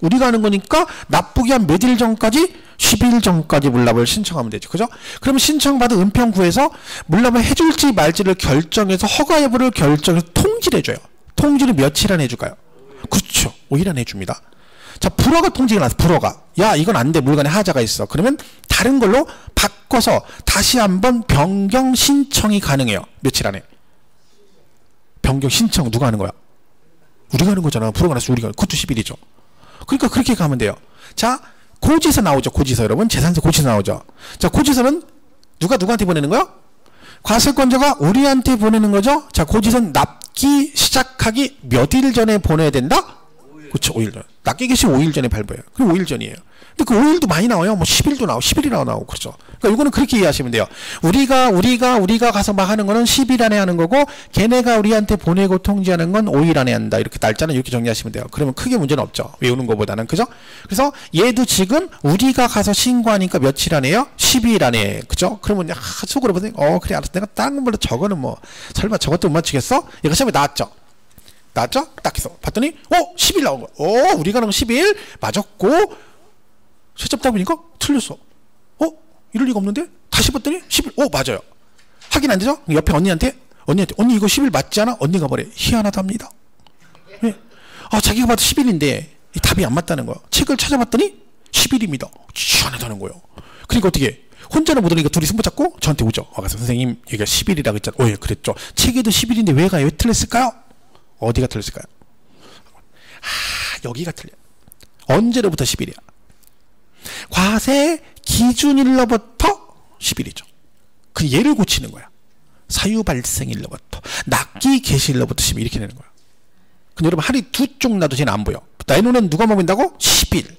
우리가 하는 거니까 납부기한 몇 일 전까지? 10일 전까지 물납을 신청하면 되죠. 그죠? 그럼 신청받은 은평구에서 물납을 해줄지 말지를 결정해서 허가 여부를 결정해서 통지를 해줘요. 통지를 며칠 안에 해줄까요? 그렇죠. 5일 안에 해줍니다. 자, 불허가 통지가 나서 불허가. 야, 이건 안 돼. 물건에 하자가 있어. 그러면 다른 걸로 바꿔서 다시 한번 변경 신청이 가능해요. 며칠 안에. 변경 신청 누가 하는 거야? 우리가 하는 거잖아. 불허가 나서 우리가. 그것도 10일이죠. 그러니까 그렇게 가면 돼요. 자, 고지서 나오죠. 고지서 여러분. 재산세 고지서 나오죠. 자, 고지서는 누가 누구한테 보내는 거야? 과세권자가 우리한테 보내는 거죠. 자, 고지서는 납기 시작하기 몇 일 전에 보내야 된다? 그렇죠. 5일 전. 납기 개시 5일 전에 발부해요. 그럼 5일 전이에요. 근데 그 5일도 많이 나와요. 뭐 10일도 나오고 10일이라고 나오고 그렇죠. 그러니까 이거는 그렇게 이해하시면 돼요. 우리가 가서 막 하는 거는 10일 안에 하는 거고 걔네가 우리한테 보내고 통지하는 건 5일 안에 한다. 이렇게 날짜는 이렇게 정리하시면 돼요. 그러면 크게 문제는 없죠. 외우는 것보다는. 그죠? 그래서 얘도 지금 우리가 가서 신고하니까 며칠 안에요? 12일 안에. 그죠? 그러면 속으로 보세요. 그래 알았어. 내가 다른 걸로 저거는 뭐 설마 저것도 못 맞추겠어? 얘가 시험에 나왔죠. 나왔죠? 딱 해서 봤더니 10일 나온 거야. 우리가 하는 건 10일 맞았고 채점 따보니까 틀렸어. 이럴 리가 없는데? 다시 봤더니 10일. 맞아요. 확인 안 되죠? 옆에 언니한테 언니 이거 10일 맞지 않아? 언니가 뭐래? 희한하답니다. 네. 자기가 봐도 10일인데 이 답이 안 맞다는 거야. 책을 찾아봤더니 10일입니다. 희한하다는 거예요. 그러니까 어떻게 혼자는 못 오니까 둘이 손 붙잡고 저한테 오죠. 와서 선생님 여기가 10일이라고 했잖아. 예, 그랬죠. 책에도 10일인데 왜 틀렸을까요? 어디가 틀렸을까요? 여기가 틀려. 언제로부터 10일이야? 과세 기준일로부터 10일이죠. 그 예를 고치는 거야. 사유 발생일로부터 납기 개시일로부터 10일 이렇게 되는 거야. 근데 여러분 할이 두 쪽 놔도 쟤는 안 보여. 내 눈엔 누가 보인다고? 10일.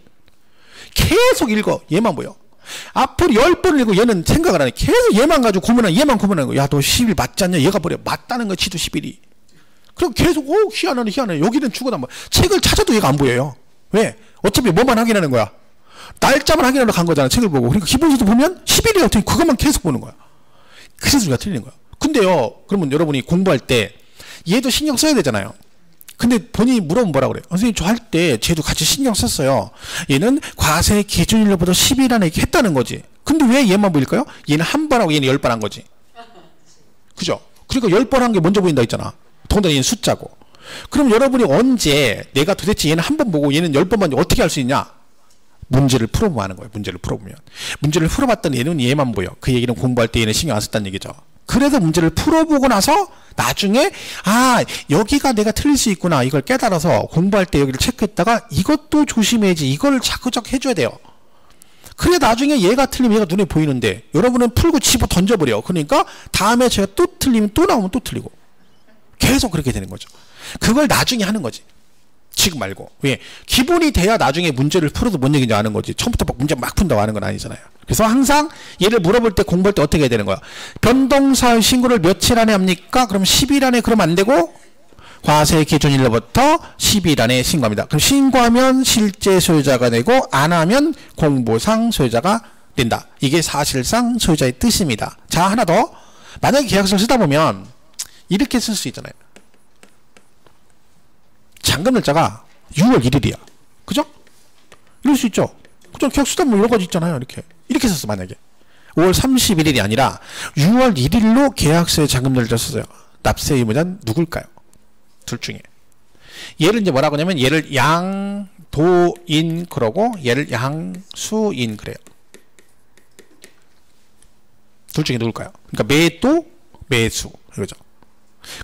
계속 읽어. 얘만 보여. 앞으로 10번 읽고 얘는 생각을 안 해. 계속 얘만 가지고 얘만 고민하는 거야. 야, 너 10일 맞지 않냐? 얘가 버려. 맞다는 거 지도 10일이. 그럼 계속 희한하네. 여기는 죽어도 안 보여. 책을 찾아도 얘가 안 보여요. 왜? 어차피 뭐만 확인하는 거야. 날짜만 확인하러 간 거잖아. 책을 보고. 그러니까 기본서도 보면 10일이라고 되니 그것만 계속 보는 거야. 그래서 우리가 틀리는 거야. 근데요, 그러면 여러분이 공부할 때 얘도 신경 써야 되잖아요. 근데 본인이 물어보면 뭐라 그래요? 선생님 저 할 때 쟤도 같이 신경 썼어요. 얘는 과세 기준일로부터 10일 안에 이렇게 했다는 거지. 근데 왜 얘만 보일까요? 얘는 한 번 하고 얘는 10번 한 거지. 그죠? 그러니까 10번 한 게 먼저 보인다 했잖아. 더군다나 얘는 숫자고. 그럼 여러분이 언제 내가 도대체 얘는 한 번 보고 얘는 10번 봤는지 어떻게 알 수 있냐? 문제를 풀어보면 하는 거예요. 문제를 풀어보면. 문제를 풀어봤더니 얘는 얘만 보여. 그 얘기는 공부할 때 얘는 신경 안 썼다는 얘기죠. 그래서 문제를 풀어보고 나서 나중에 여기가 내가 틀릴 수 있구나 이걸 깨달아서 공부할 때 여기를 체크했다가 이것도 조심해야지 이걸 자꾸자꾸 해줘야 돼요. 그래 나중에 얘가 틀리면 얘가 눈에 보이는데 여러분은 풀고 집어 던져버려. 그러니까 다음에 제가 또 틀리면 또 나오면 또 틀리고 계속 그렇게 되는 거죠. 그걸 나중에 하는 거지. 지금 말고. 왜? 기본이 돼야 나중에 문제를 풀어도 뭔 얘기인지 아는 거지. 처음부터 막 문제 막 푼다고 하는 건 아니잖아요. 그래서 항상 얘를 물어볼 때 공부할 때 어떻게 해야 되는 거야? 변동사유 신고를 며칠 안에 합니까? 그럼 10일 안에 그러면 안 되고 과세 기준일로부터 10일 안에 신고합니다. 그럼 신고하면 실제 소유자가 되고 안 하면 공보상 소유자가 된다. 이게 사실상 소유자의 뜻입니다. 자, 하나 더. 만약에 계약서를 쓰다 보면 이렇게 쓸 수 있잖아요. 잔금 날짜가 6월 1일이야. 그죠? 이럴 수 있죠. 그죠? 계약 쓰다 보면 여러 가지 있잖아요. 이렇게 썼어, 만약에. 5월 31일이 아니라 6월 1일로 계약서에 잔금 날짜 썼어요. 납세 의무자는 누굴까요? 둘 중에. 얘를 이제 뭐라고 하냐면 얘를 양도인 그러고 얘를 양수인 그래요. 둘 중에 누굴까요? 그러니까 매도, 매수. 이거죠.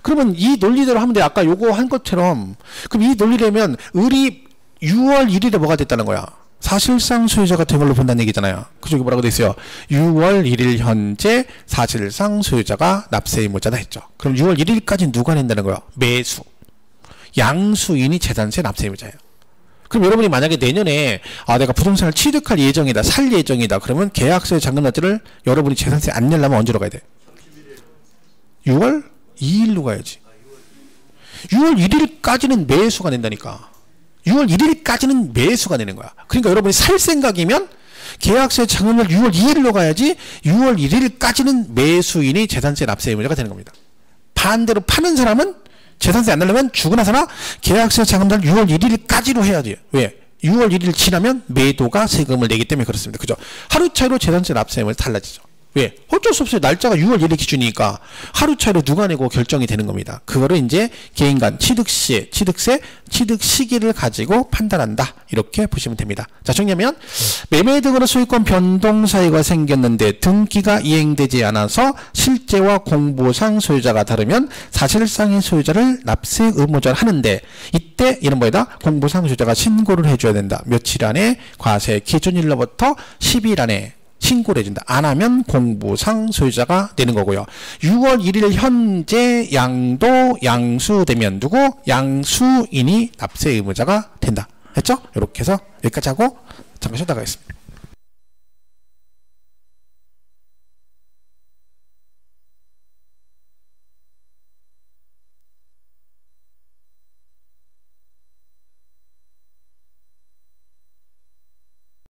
그러면 이 논리대로 하면 돼. 아까 요거 한 것처럼. 그럼 이 논리라면 을이 6월 1일에 뭐가 됐다는 거야? 사실상 소유자가 된 걸로 본다는 얘기잖아요. 그죠? 여기 뭐라고 돼 있어요? 6월 1일 현재 사실상 소유자가 납세 의무자다 했죠. 그럼 6월 1일까지 누가 낸다는 거야? 매수. 양수인이 재산세 납세 의무자예요. 그럼 여러분이 만약에 내년에 내가 부동산을 취득할 예정이다. 살 예정이다. 그러면 계약서의 잔금 날짜를 여러분이 재산세 안 내려면 언제로 가야 돼? 6월 2일로 가야지. 6월 1일까지는 매수가 된다니까. 6월 1일까지는 매수가 되는 거야. 그러니까 여러분이 살 생각이면 계약서의 잔금날 6월 2일로 가야지 6월 1일까지는 매수인이 재산세 납세 의무자가 되는 겁니다. 반대로 파는 사람은 재산세 안 내려면 죽으나서나 계약서 잔금날 6월 1일까지로 해야 돼요. 왜? 6월 1일 지나면 매도가 세금을 내기 때문에 그렇습니다. 그죠? 하루 차이로 재산세 납세 의무자 달라지죠. 왜? 어쩔 수 없어요. 날짜가 6월 1일 기준이니까 하루 차이로 누가 내고 결정이 되는 겁니다. 그거를 이제 개인 간 취득세, 취득 시기를 가지고 판단한다. 이렇게 보시면 됩니다. 자, 정리하면 매매 등으로 소유권 변동 사유가 생겼는데 등기가 이행되지 않아서 실제와 공보상 소유자가 다르면 사실상의 소유자를 납세 의무자를 하는데 이때 이런 뭐이다? 공보상 소유자가 신고를 해줘야 된다. 며칠 안에 과세 기준일로부터 10일 안에 신고를 해준다. 안 하면 공보상 소유자가 되는 거고요. 6월 1일 현재 양도 양수되면 누구? 양수인이 납세 의무자가 된다. 했죠? 이렇게 해서 여기까지 하고 잠깐 쉬었다 가겠습니다.